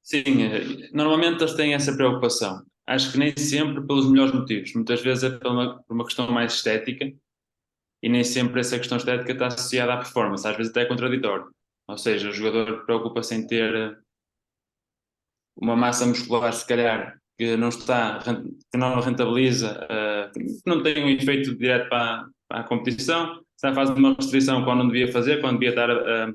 Sim, normalmente eles têm essa preocupação. Acho que nem sempre pelos melhores motivos. Muitas vezes é por uma questão mais estética e nem sempre essa questão estética está associada à performance. Às vezes até é contraditório. Ou seja, o jogador preocupa-se em ter uma massa muscular, se calhar, que não está, que não rentabiliza, que não tem um efeito direto para a competição, está a fazer uma restrição quando não devia fazer, quando devia estar a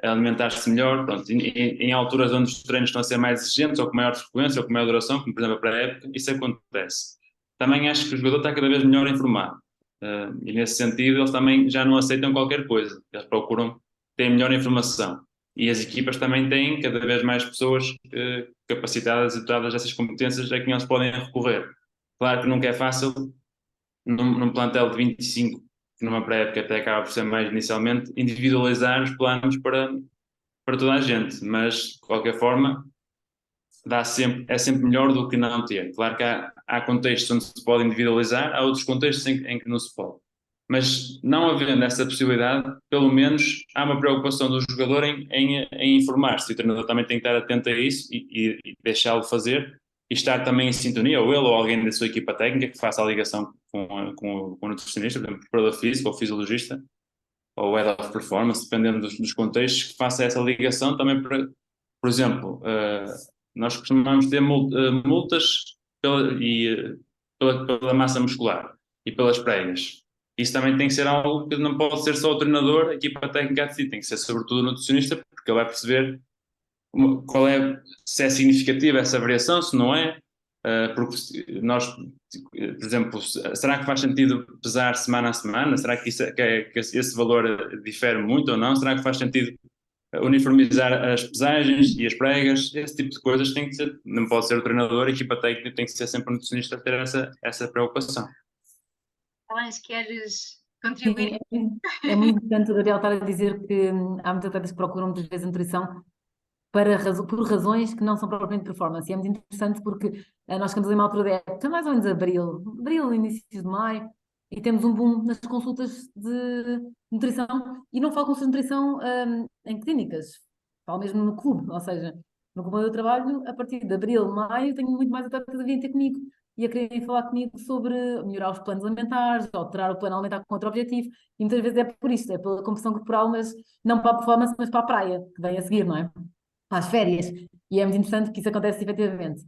alimentar-se melhor, pronto, em alturas onde os treinos estão a ser mais exigentes ou com maior frequência ou com maior duração, como por exemplo para a época, isso acontece. Também acho que o jogador está cada vez melhor informado, e nesse sentido eles também já não aceitam qualquer coisa, eles procuram ter melhor informação. E as equipas também têm cada vez mais pessoas capacitadas e dotadas dessas competências a quem eles podem recorrer. Claro que nunca é fácil, num plantel de 25, que numa pré-época até acaba por ser mais inicialmente, individualizar os planos para toda a gente, mas de qualquer forma é sempre melhor do que não ter. Claro que há contextos onde se pode individualizar, há outros contextos em que não se pode. Mas não havendo essa possibilidade, pelo menos há uma preocupação do jogador em informar-se. O treinador também tem que estar atento a isso e deixá-lo fazer e estar também em sintonia, ou ele ou alguém da sua equipa técnica que faça a ligação com o nutricionista, por exemplo, preparador físico ou fisiologista, ou head of performance, dependendo dos contextos, que faça essa ligação também para, por exemplo, nós costumamos ter multas pela massa muscular e pelas pregas. Isso também tem que ser algo que não pode ser só o treinador, a equipa técnica a decidir, tem que ser sobretudo o nutricionista, porque ele vai perceber qual é, se é significativa essa variação, se não é, porque nós, por exemplo, será que faz sentido pesar semana a semana? Será que esse valor difere muito ou não? Será que faz sentido uniformizar as pesagens e as pregas? Esse tipo de coisas tem que ser, não pode ser o treinador, a equipa técnica tem que ser sempre o nutricionista a ter essa preocupação. Acho que queres Sim, contribuir? é muito importante o Gabriel estar a dizer que há muitos atletas que procuram muitas vezes a nutrição por razões que não são propriamente performance. E é muito interessante porque nós estamos em uma altura da época, mais ou menos abril, início de maio, e temos um boom nas consultas de nutrição, e não falo consultas de nutrição em clínicas, falo mesmo no clube, ou seja, no clube onde eu trabalho, a partir de abril, maio, tenho muito mais atletas a virem ter comigo e a querem falar comigo sobre melhorar os planos alimentares, alterar o plano alimentar com outro objetivo, e muitas vezes é por isto, é pela composição corporal, mas não para a performance, mas para a praia, que vem a seguir, não é? Às férias, e é muito interessante que isso acontece efetivamente.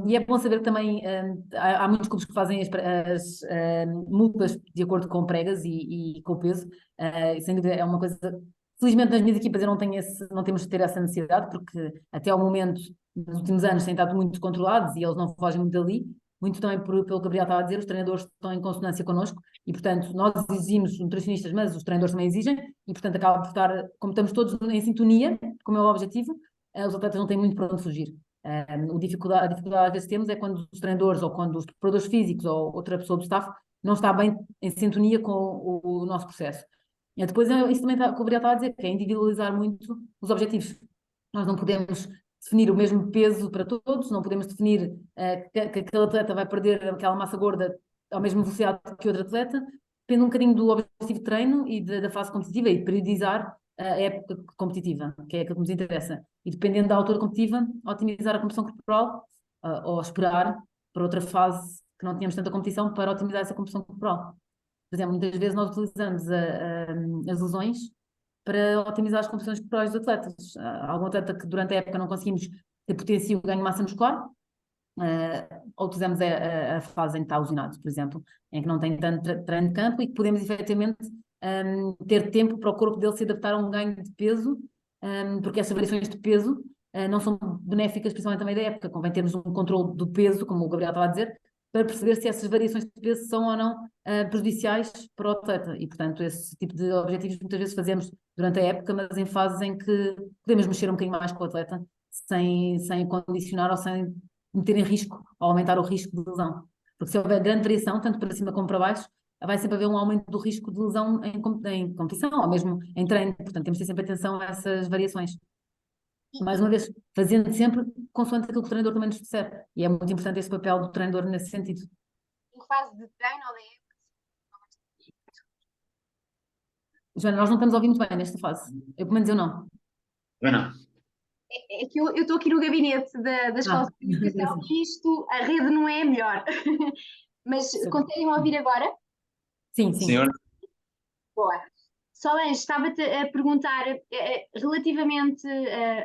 E é bom saber que também há muitos clubes que fazem as multas de acordo com pregas e com o peso. Sem dúvida é uma coisa. Felizmente nas minhas equipas eu não tenho não temos de ter essa necessidade, porque até ao momento, nos últimos anos, têm estado muito controlados e eles não fogem muito dali. Muito também pelo que o Gabriel estava a dizer, os treinadores estão em consonância connosco e, portanto, nós exigimos nutricionistas, mas os treinadores também exigem e, portanto, acaba por estar, como estamos todos em sintonia, como é o objetivo, os atletas não têm muito para onde fugir. A dificuldade às vezes temos é quando os treinadores ou quando os preparadores físicos ou outra pessoa do staff não está bem em sintonia com o nosso processo. E depois, isso também que o Gabriel estava a dizer, que é individualizar muito os objetivos. Nós não podemos definir o mesmo peso para todos, não podemos definir que aquele atleta vai perder aquela massa gorda à mesma velocidade que outro atleta, depende um bocadinho do objetivo de treino e da fase competitiva e de periodizar a época competitiva, que é aquilo que nos interessa. E dependendo da altura competitiva, otimizar a competição corporal ou esperar para outra fase que não tínhamos tanta competição para otimizar essa competição corporal. Por exemplo, muitas vezes nós utilizamos as lesões para otimizar as competições corporais dos atletas. Há algum atleta que durante a época não conseguimos ter potência o ganho de massa muscular, ou utilizamos a fase em que está lesionado, por exemplo, em que não tem tanto treino de campo e que podemos efetivamente ter tempo para o corpo dele se adaptar a um ganho de peso, porque essas variações de peso não são benéficas, principalmente também da época. Convém termos um controle do peso, como o Gabriel estava a dizer, para perceber se essas variações de peso são ou não prejudiciais para o atleta. E, portanto, esse tipo de objetivos muitas vezes fazemos durante a época, mas em fases em que podemos mexer um bocadinho mais com o atleta, sem condicionar ou sem meter em risco, ou aumentar o risco de lesão. Porque se houver grande variação, tanto para cima como para baixo, vai sempre haver um aumento do risco de lesão em competição, ou mesmo em treino. Portanto, temos de ter sempre atenção a essas variações. Mais uma vez, fazendo sempre consoante aquilo que o treinador também nos disser. E é muito importante esse papel do treinador nesse sentido. Em fase de treino ou de época? Joana, nós não estamos a ouvir muito bem nesta fase. Eu, pelo menos eu não. Eu não. É que eu estou aqui no gabinete da Escola de Comunicação e isto, a rede não é a melhor. Mas conseguem ouvir agora? Sim, sim. Senhor? Boa. Solange, estava-te a perguntar relativamente,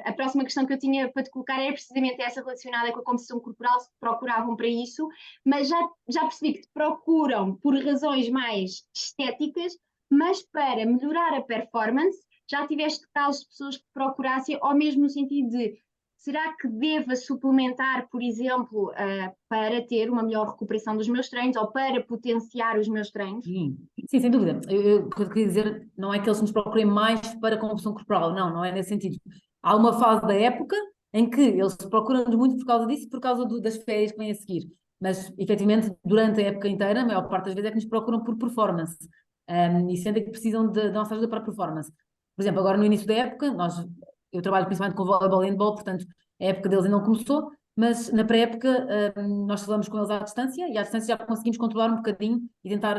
a próxima questão que eu tinha para te colocar era precisamente essa relacionada com a composição corporal, se te procuravam para isso, mas já percebi que te procuram por razões mais estéticas, mas para melhorar a performance, já tiveste casos de pessoas que te procurassem, ou mesmo no sentido de será que deva suplementar, por exemplo, para ter uma melhor recuperação dos meus treinos ou para potenciar os meus treinos? Sim, sem dúvida. O que eu queria dizer não é que eles nos procurem mais para a composição corporal, não é nesse sentido. Há uma fase da época em que eles procuram-nos muito por causa disso, por causa das férias que vêm a seguir. Mas, efetivamente, durante a época inteira, a maior parte das vezes é que nos procuram por performance. E sentem que precisam da nossa ajuda para a performance. Por exemplo, agora no início da época, eu trabalho principalmente com voleibol e handball, portanto, a época deles ainda não começou, mas na pré-época nós falamos com eles à distância e à distância já conseguimos controlar um bocadinho e tentar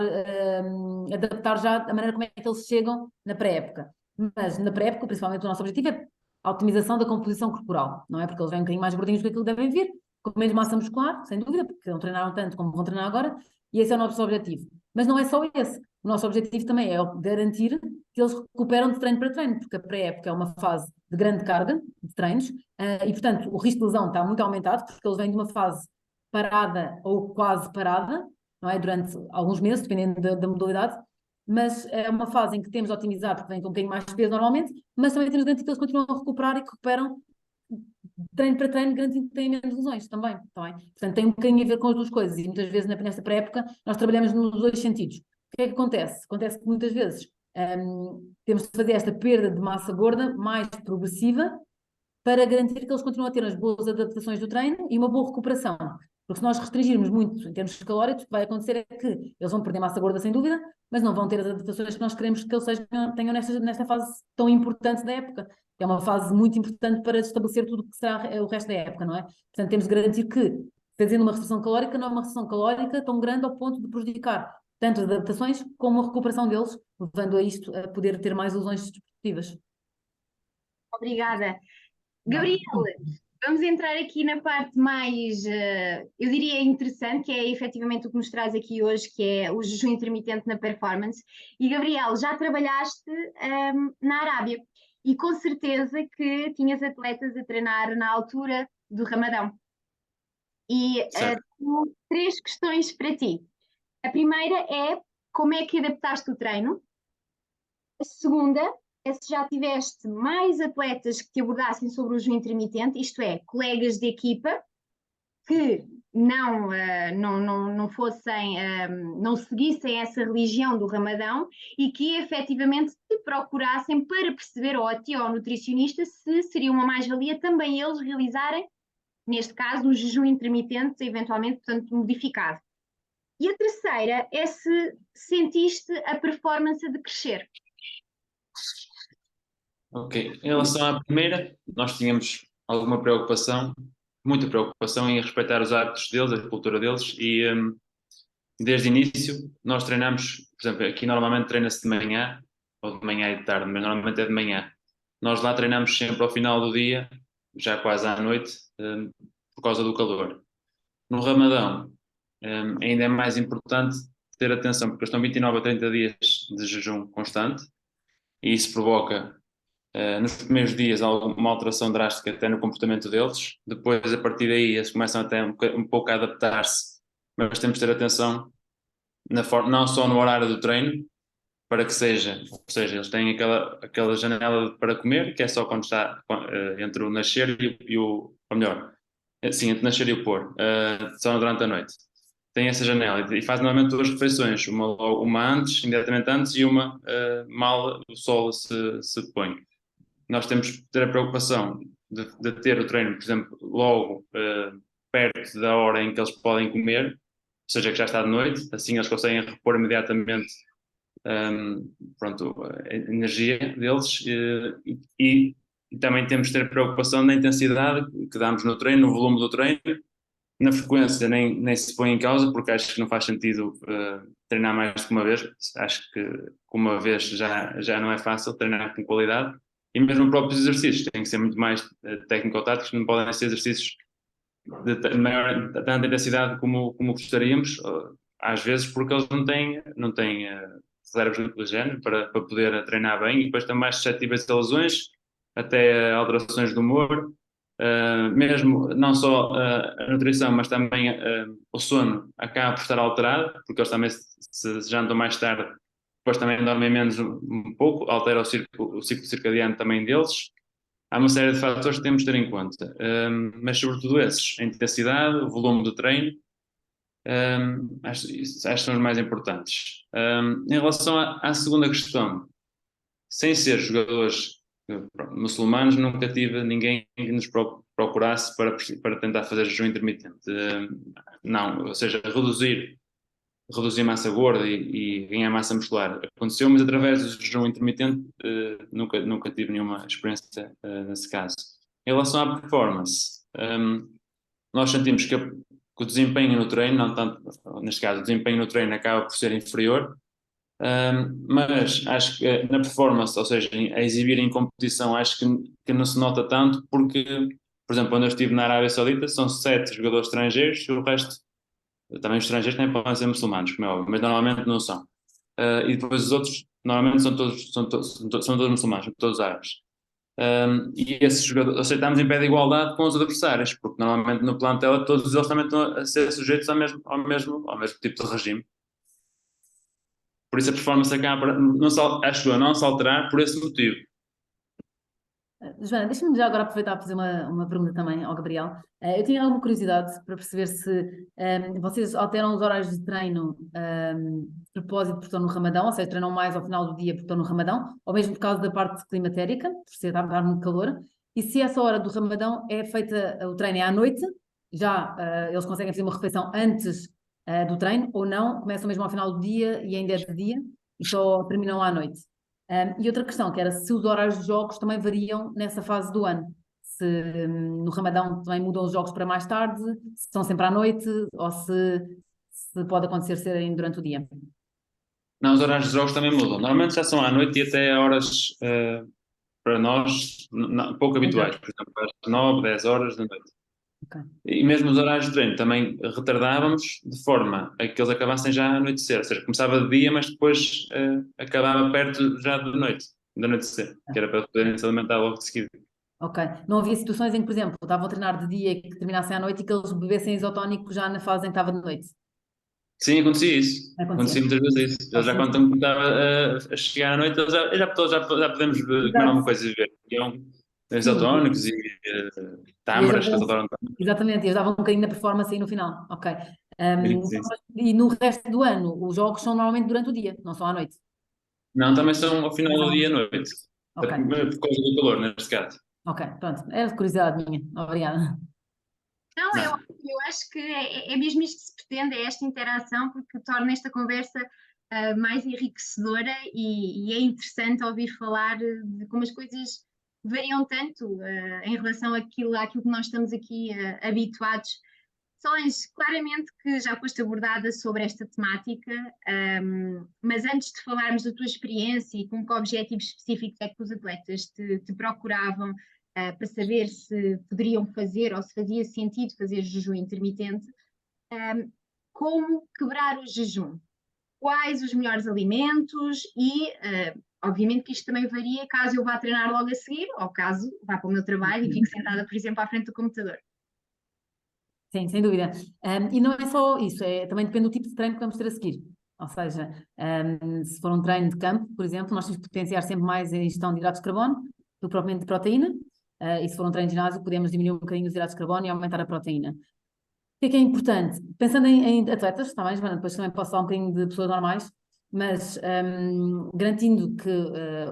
adaptar já a maneira como é que eles chegam na pré-época. Mas na pré-época, principalmente, o nosso objetivo é a optimização da composição corporal, não é? Porque eles vêm um bocadinho mais gordinhos do que aquilo que devem vir, com menos massa muscular, sem dúvida, porque não treinaram tanto como vão treinar agora, e esse é o nosso objetivo. Mas não é só esse. O nosso objetivo também é garantir que eles recuperam de treino para treino, porque a pré-época é uma fase de grande carga de treinos, e, portanto, o risco de lesão está muito aumentado, porque eles vêm de uma fase parada ou quase parada, não é? Durante alguns meses, dependendo da modalidade, mas é uma fase em que temos de otimizar, porque vem com um bocadinho mais peso normalmente, mas também temos de garantir que eles continuam a recuperar e que recuperam treino para treino, garantindo que têm menos lesões também, tá bem? Portanto, tem um bocadinho a ver com as duas coisas, e muitas vezes nesta pré-época nós trabalhamos nos dois sentidos. O que é que acontece? Acontece que muitas vezes temos de fazer esta perda de massa gorda mais progressiva para garantir que eles continuam a ter as boas adaptações do treino e uma boa recuperação. Porque se nós restringirmos muito em termos calóricos, o que vai acontecer é que eles vão perder massa gorda sem dúvida, mas não vão ter as adaptações que nós queremos que eles tenham nesta fase tão importante da época. É uma fase muito importante para estabelecer tudo o que será o resto da época, não é? Portanto, temos de garantir que, fazendo uma restrição calórica, não é uma restrição calórica tão grande ao ponto de prejudicar tanto as adaptações como a recuperação deles, levando a isto a poder ter mais lesões desportivas. Obrigada. Gabriel, vamos entrar aqui na parte mais, eu diria, interessante, que é efetivamente o que nos traz aqui hoje, que é o jejum intermitente na performance. E, Gabriel, já trabalhaste na Arábia e com certeza que tinhas atletas a treinar na altura do Ramadão. E tenho 3 questões para ti. A primeira é como é que adaptaste o treino? A segunda é se já tiveste mais atletas que te abordassem sobre o jejum intermitente, isto é, colegas de equipa que não fossem, não seguissem essa religião do Ramadão e que efetivamente te procurassem para perceber, ou a ti ou ao nutricionista, se seria uma mais-valia também eles realizarem, neste caso, o jejum intermitente, eventualmente, portanto, modificado. E a terceira é se sentiste a performance de crescer. Ok, em relação à primeira, nós tínhamos alguma preocupação, muita preocupação em respeitar os hábitos deles, a cultura deles e desde o início nós treinamos, por exemplo, aqui normalmente treina-se de manhã, ou de manhã e de tarde, mas normalmente é de manhã. Nós lá treinamos sempre ao final do dia, já quase à noite, por causa do calor. No Ramadão ainda é mais importante ter atenção, porque eles estão 29 a 30 dias de jejum constante, e isso provoca, nos primeiros dias, alguma alteração drástica até no comportamento deles. Depois, a partir daí, eles começam até um pouco a adaptar-se, mas temos de ter atenção não só no horário do treino, para que seja, ou seja, eles têm aquela janela para comer, que é só quando está entre o nascer ou melhor, sim, entre nascer e o pôr, só durante a noite. Tem essa janela e faz normalmente duas refeições, uma antes, imediatamente antes, e uma mal o sol se põe. Nós temos que ter a preocupação de ter o treino, por exemplo, logo perto da hora em que eles podem comer, ou seja, que já está de noite, assim eles conseguem repor imediatamente pronto, a energia deles, e também temos de ter preocupação na intensidade que damos no treino, no volume do treino. Na frequência nem se põe em causa, porque acho que não faz sentido treinar mais do que uma vez. Acho que uma vez já não é fácil treinar com qualidade. E mesmo próprios exercícios têm que ser muito mais técnico-táticos, não podem ser exercícios de maior, tanta intensidade como gostaríamos, às vezes porque eles não têm reservas de glicogênio para poder treinar bem, e depois estão mais suscetíveis a lesões, até a alterações do humor. Mesmo não só a nutrição, mas também o sono acaba por estar alterado, porque eles também se jantam mais tarde, depois também dormem menos um pouco, altera o ciclo circadiano também deles. Há uma série de fatores que temos de ter em conta, mas sobretudo esses, a intensidade, o volume do treino, acho que são os mais importantes. Em relação à segunda questão, sem ser jogadores muçulmanos, nunca tive ninguém que nos procurasse para tentar fazer jejum intermitente. Não, ou seja, reduzir massa gorda e ganhar massa muscular. Aconteceu, mas através do jejum intermitente nunca tive nenhuma experiência nesse caso. Em relação à performance, nós sentimos que o desempenho no treino, não tanto, neste caso, o desempenho no treino acaba por ser inferior, mas acho que na performance, ou seja, a exibir em competição, acho que não se nota tanto, porque, por exemplo, quando eu estive na Arábia Saudita, são 7 jogadores estrangeiros e o resto, também os estrangeiros também podem ser muçulmanos, como é óbvio, mas normalmente não são. E depois os outros, normalmente são todos muçulmanos, todos árabes. E esses jogadores, ou seja, estamos em pé de igualdade com os adversários, porque normalmente no plantel todos eles também estão a ser sujeitos ao mesmo tipo de regime. Por isso a performance acaba, acho eu, não se alterar por esse motivo. Joana, deixa-me já agora aproveitar para fazer uma pergunta também ao Gabriel. Eu tinha alguma curiosidade para perceber se vocês alteram os horários de treino de propósito porque estão no Ramadão, ou seja, treinam mais ao final do dia porque estão no Ramadão, ou mesmo por causa da parte climatérica, por ser dar muito calor, e se essa hora do Ramadão é feita, o treino é à noite, já eles conseguem fazer uma refeição antes do treino, ou não, começam mesmo ao final do dia e ainda é de dia, e só terminam à noite. E outra questão, que era se os horários de jogos também variam nessa fase do ano. Se no Ramadão também mudam os jogos para mais tarde, se são sempre à noite, ou se pode acontecer serem durante o dia. Não, os horários de jogos também mudam. Normalmente já são à noite e até a horas, para nós, pouco habituais. Por exemplo, às 9, 10 horas da noite. Okay. E mesmo os horários de treino também retardávamos de forma a que eles acabassem já a anoitecer. Ou seja, começava de dia, mas depois acabava perto já da noite, de anoitecer, que era para poderem se alimentar logo de seguida. Ok. Não havia situações em que, por exemplo, estavam a treinar de dia e que terminassem à noite e que eles bebessem isotónico já na fase em que estava de noite? Sim, acontecia isso. Acontecia. Acontecia muitas vezes isso. Eles já quando estava a chegar à noite, eles já podemos comer Exato. alguma coisa e ver. Iam Sim. isotónicos e E eles tâmaras, que eles davam- adoram tâmaras. Exatamente, e eles davam um bocadinho na performance aí no final. Ok. Sim, sim, sim. E no resto do ano, os jogos são normalmente durante o dia, não são à noite. Não, também são ao final do Não. dia e à noite. Por Ok, causa do calor, neste caso. ok, pronto. Era de curiosidade minha. Obrigada. Não, eu, Não. eu acho que é mesmo isto que se pretende, é esta interação, porque torna esta conversa mais enriquecedora e é interessante ouvir falar de como as coisas variam tanto em relação àquilo que nós estamos aqui habituados. Solange, claramente que já foste abordada sobre esta temática, mas antes de falarmos da tua experiência e com que objetivos específicos é que os atletas te procuravam para saber se poderiam fazer ou se fazia sentido fazer jejum intermitente, como quebrar o jejum? quais os melhores alimentos e, obviamente que isto também varia caso eu vá treinar logo a seguir ou caso vá para o meu trabalho e fique sentada, por exemplo, à frente do computador. Sim, sem dúvida. E não é só isso, também depende do tipo de treino que vamos ter a seguir. Ou seja, se for um treino de campo, por exemplo, nós temos que potenciar sempre mais a ingestão de hidratos de carbono do que propriamente de proteína. E se for um treino de ginásio, podemos diminuir um bocadinho os hidratos de carbono e aumentar a proteína. O que é importante? Pensando em atletas, está bem, Joana, depois também posso falar um bocadinho de pessoas normais, mas garantindo que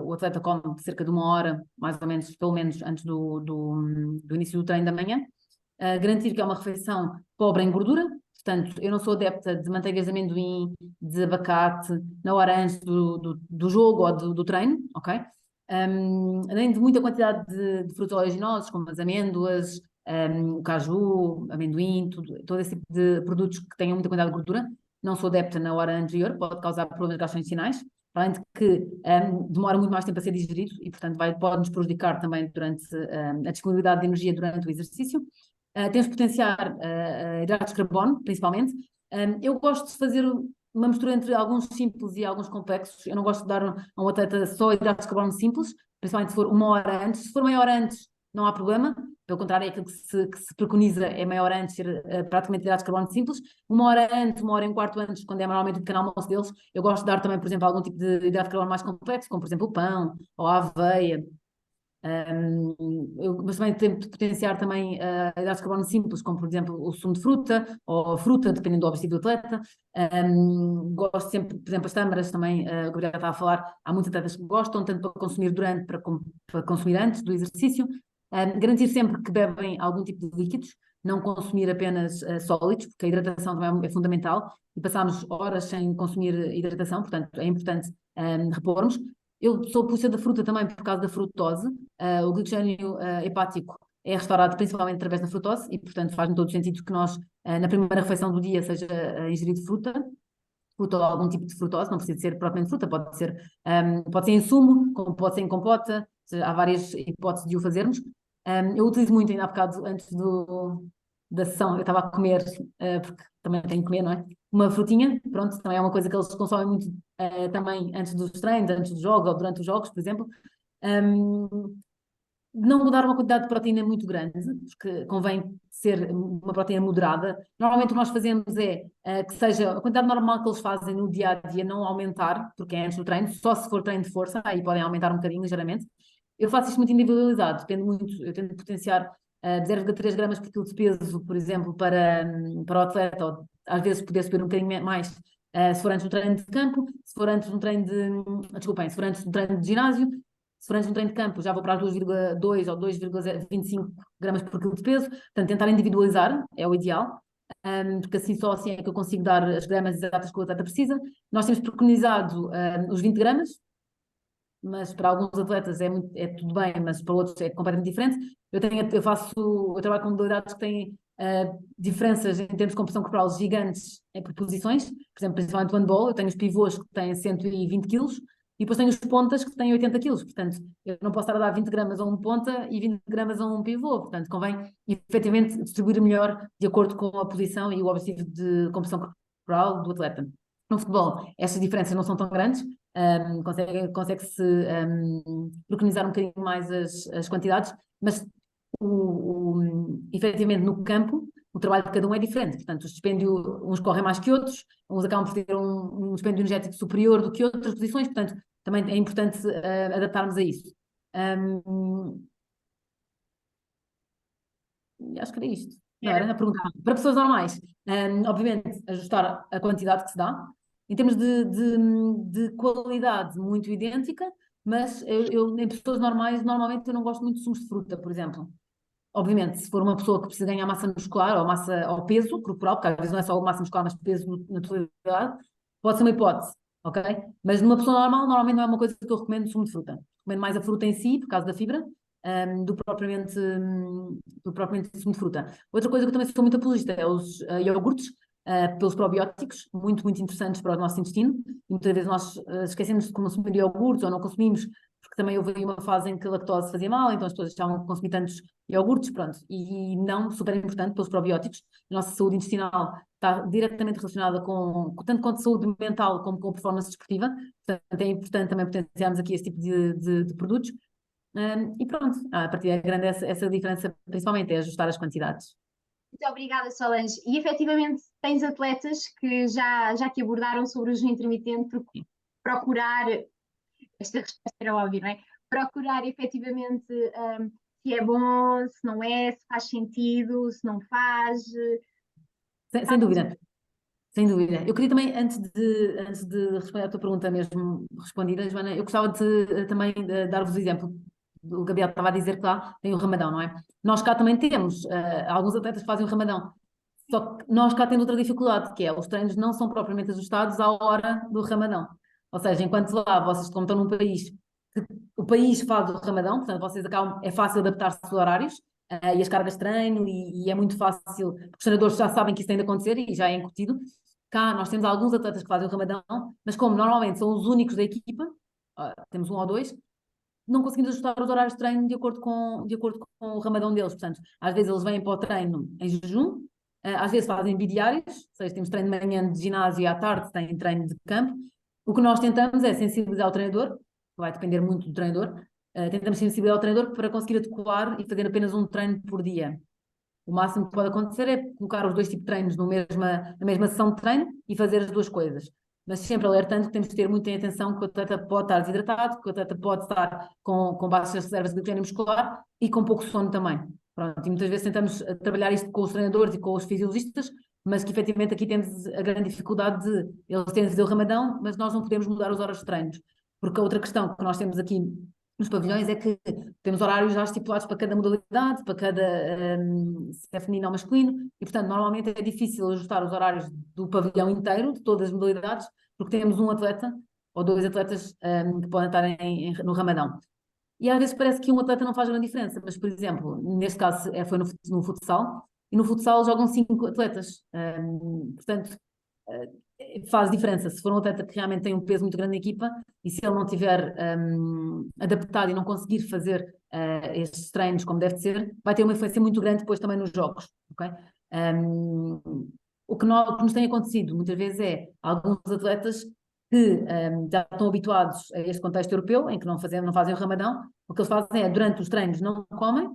o atleta come cerca de 1 hora, mais ou menos, pelo menos antes do início do treino da manhã, garantir que é uma refeição pobre em gordura. Portanto, eu não sou adepta de manteigas de amendoim, de abacate, na hora antes do jogo ou do treino, ok? Nem de muita quantidade de frutos oleaginosos, como as amêndoas, o caju, amendoim, todo esse tipo de produtos que tenham muita quantidade de gordura. Não sou adepta na hora anterior, pode causar problemas gastrointestinais, além de que demora muito mais tempo a ser digerido e, portanto, pode nos prejudicar também durante a disponibilidade de energia durante o exercício. Temos que potenciar hidratos de carbono, principalmente. Eu gosto de fazer uma mistura entre alguns simples e alguns complexos. Eu não gosto de dar a um atleta só hidratos de carbono simples, principalmente se for 1 hora antes. Se for meia hora antes, não há problema. Pelo contrário, é aquilo que se preconiza é meia hora antes ser praticamente hidratos de carbono simples. 1 hora antes, 1 hora e um quarto antes, quando é normalmente o pequeno almoço deles, eu gosto de dar também, por exemplo, algum tipo de hidrato de carbono mais complexo, como por exemplo o pão ou a aveia. Mas também tento potenciar também hidratos de carbono simples, como por exemplo o sumo de fruta ou a fruta, dependendo do objetivo do atleta. Gosto sempre, por exemplo, as tâmaras também, o Gabriel estava a falar, há muitos atletas que gostam, tanto para consumir durante, para consumir antes do exercício. Garantir sempre que bebem algum tipo de líquidos, não consumir apenas sólidos, porque a hidratação também é fundamental, e passarmos horas sem consumir hidratação, portanto é importante repormos. Eu sou puxa da fruta também por causa da frutose. O glicogênio hepático é restaurado principalmente através da frutose e, portanto, faz-me todo o sentido que nós, na primeira refeição do dia, seja ingerido fruta ou algum tipo de frutose, não precisa ser propriamente fruta, pode ser em sumo, como pode ser em compota, há várias hipóteses de o fazermos. Eu utilizo muito, ainda há bocado, antes da sessão, eu estava a comer, porque também tenho que comer, não é? Uma frutinha, pronto, também é uma coisa que eles consomem muito também antes dos treinos, antes dos jogos ou durante os jogos, por exemplo. Não dar uma quantidade de proteína muito grande, porque convém ser uma proteína moderada. Normalmente o que nós fazemos é que seja a quantidade normal que eles fazem no dia a dia, não aumentar, porque é antes do treino, só se for treino de força, aí podem aumentar um bocadinho, ligeiramente. Eu faço isto muito individualizado, depende muito, eu tento potenciar 0,3 gramas por quilo de peso, por exemplo, para o atleta, ou às vezes poder subir um bocadinho mais, se for antes do treino de campo, se for antes do treino se for antes do treino de ginásio, se for antes de um treino de campo, já vou para as 2,2 ou 2,25 gramas por quilo de peso. Portanto, tentar individualizar é o ideal, porque só assim é que eu consigo dar as gramas exatas que o atleta precisa. Nós temos preconizado os 20 gramas, mas para alguns atletas é tudo bem, mas para outros é completamente diferente. Eu trabalho com modalidades que têm diferenças em termos de composição corporal gigantes em proposições. Por exemplo, principalmente o handball, eu tenho os pivôs que têm 120 quilos, e depois tenho os pontas que têm 80 quilos, portanto, eu não posso estar a dar 20 gramas a um ponta e 20 gramas a um pivô, portanto, convém efetivamente distribuir melhor de acordo com a posição e o objetivo de composição corporal do atleta. No futebol, estas diferenças não são tão grandes, consegue-se preconizar um bocadinho mais as quantidades, mas efetivamente no campo, o trabalho de cada um é diferente, portanto, o dispêndio, uns correm mais que outros, uns acabam por ter um dispêndio energético superior do que outras posições, portanto, também é importante adaptarmos a isso. Acho que era isto. Não, era a pergunta. Para pessoas normais, obviamente, ajustar a quantidade que se dá. Em termos de qualidade, muito idêntica, mas em pessoas normais, normalmente eu não gosto muito de sumos de fruta, por exemplo. Obviamente, se for uma pessoa que precisa ganhar massa muscular ou peso corporal, porque às vezes não é só massa muscular, mas peso na totalidade, pode ser uma hipótese, ok? Mas numa pessoa normal, normalmente não é uma coisa que eu recomendo sumo de fruta. Recomendo mais a fruta em si, por causa da fibra, do propriamente sumo de fruta. Outra coisa que eu também sou muito apologista é os iogurtes, pelos probióticos, muito, muito interessantes para o nosso intestino. E muitas vezes nós esquecemos de consumir iogurtes ou não consumimos porque também houve aí uma fase em que a lactose fazia mal, então as pessoas estavam a consumir tantos iogurtes, pronto, e não, super importante, pelos probióticos. A nossa saúde intestinal está diretamente relacionada tanto com a saúde mental como com a performance desportiva, portanto é importante também potenciarmos aqui esse tipo de produtos. E pronto, a partir daí é grande essa diferença, principalmente, é ajustar as quantidades. Muito obrigada, Solange. E efetivamente tens atletas que já te abordaram sobre o jejum intermitente por procurar, esta resposta era óbvia, não é? Procurar efetivamente se é bom, se não é, se faz sentido, se não faz. Sem dúvida. Sem dúvida. Eu queria também, antes de responder à tua pergunta mesmo respondida, Joana, eu gostava de também dar-vos o exemplo. O Gabriel estava a dizer que lá tem o Ramadão, não é? Nós cá também temos alguns atletas que fazem o Ramadão. Só que nós cá temos outra dificuldade, que é os treinos não são propriamente ajustados à hora do Ramadão. Ou seja, enquanto lá vocês, como estão num país, que o país faz o Ramadão, portanto vocês acabam, é fácil adaptar-se aos horários e as cargas de treino e é muito fácil, porque os treinadores já sabem que isso tem de acontecer e já é incutido. Cá nós temos alguns atletas que fazem o Ramadão, mas como normalmente são os únicos da equipa, temos um ou dois, não conseguimos ajustar os horários de treino de acordo com o Ramadão deles. Portanto, às vezes eles vêm para o treino em jejum, às vezes fazem bidiários, ou seja, temos treino de manhã de ginásio e à tarde tem treino de campo. O que nós tentamos é sensibilizar o treinador, que vai depender muito do treinador, tentamos sensibilizar o treinador para conseguir adequar e fazer apenas um treino por dia. O máximo que pode acontecer é colocar os dois tipos de treinos na mesma sessão de treino e fazer as duas coisas. Mas sempre alertando que temos de ter muita atenção que o atleta pode estar desidratado, que o atleta pode estar com baixas reservas de glicemia muscular e com pouco sono também. Pronto, e muitas vezes tentamos trabalhar isto com os treinadores e com os fisiologistas, mas que efetivamente aqui temos a grande dificuldade de eles terem de fazer o Ramadão, mas nós não podemos mudar os horas de treinos. Porque a outra questão que nós temos aqui nos pavilhões é que temos horários já estipulados para cada modalidade, para cada se é feminino ou masculino, e portanto normalmente é difícil ajustar os horários do pavilhão inteiro, de todas as modalidades, porque temos um atleta ou dois atletas que podem estar no Ramadão. E às vezes parece que um atleta não faz grande diferença, mas por exemplo, neste caso foi no futsal, e no futsal jogam 5 atletas, portanto faz diferença. Se for um atleta que realmente tem um peso muito grande na equipa e se ele não tiver adaptado e não conseguir fazer estes treinos como deve ser, vai ter uma influência muito grande depois também nos jogos, ok? O que nos tem acontecido muitas vezes é alguns atletas que já estão habituados a este contexto europeu, em que não fazem o Ramadão, o que eles fazem é, durante os treinos não comem,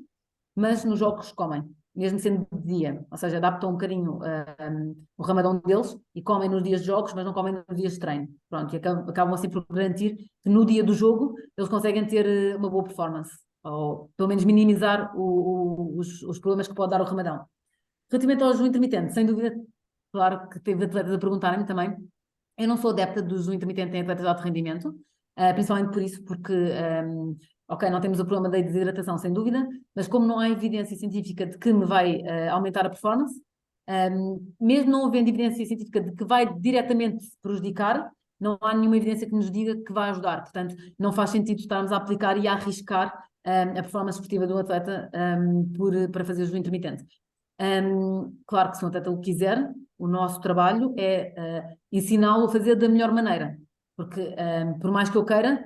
mas nos jogos comem, mesmo sendo de dia, ou seja, adaptam um bocadinho o Ramadão deles e comem nos dias de jogos, mas não comem nos dias de treino. Pronto, e acabam assim por garantir que no dia do jogo eles conseguem ter uma boa performance, ou pelo menos minimizar os problemas que pode dar o Ramadão. Relativamente ao jejum intermitente, sem dúvida, claro que teve atletas a perguntarem-me também, eu não sou adepta do jejum intermitente em atletas de alto rendimento, principalmente por isso, porque ok, não temos o problema da desidratação, sem dúvida, mas como não há evidência científica de que me vai aumentar a performance, mesmo não havendo evidência científica de que vai diretamente prejudicar, não há nenhuma evidência que nos diga que vai ajudar. Portanto, não faz sentido estarmos a aplicar e a arriscar a performance esportiva do atleta para fazer o jejum intermitente. Claro que se um atleta o quiser, o nosso trabalho é ensiná-lo a fazer da melhor maneira, porque por mais que eu queira,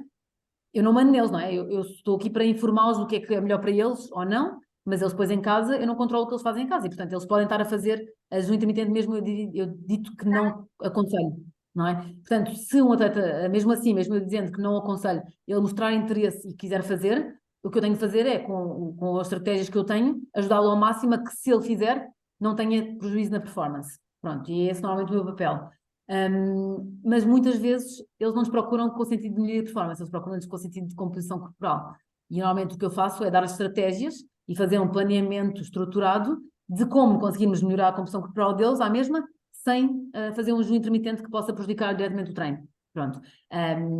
eu não mando neles, não é? Eu estou aqui para informá-los do que é melhor para eles ou não, mas eles depois em casa, eu não controlo o que eles fazem em casa e, portanto, eles podem estar a fazer a jejum intermitente mesmo, eu dito que não aconselho, não é? Portanto, se um atleta, mesmo assim, mesmo eu dizendo que não aconselho, ele mostrar interesse e quiser fazer, o que eu tenho de fazer é, com as estratégias que eu tenho, ajudá-lo ao máximo a que, se ele fizer, não tenha prejuízo na performance. Pronto, e é esse normalmente o meu papel. Mas muitas vezes eles não nos procuram com o sentido de melhoria de performance, eles procuram-nos com o sentido de composição corporal. E normalmente o que eu faço é dar as estratégias e fazer um planeamento estruturado de como conseguirmos melhorar a composição corporal deles à mesma, sem fazer um jejum intermitente que possa prejudicar diretamente o treino. Pronto.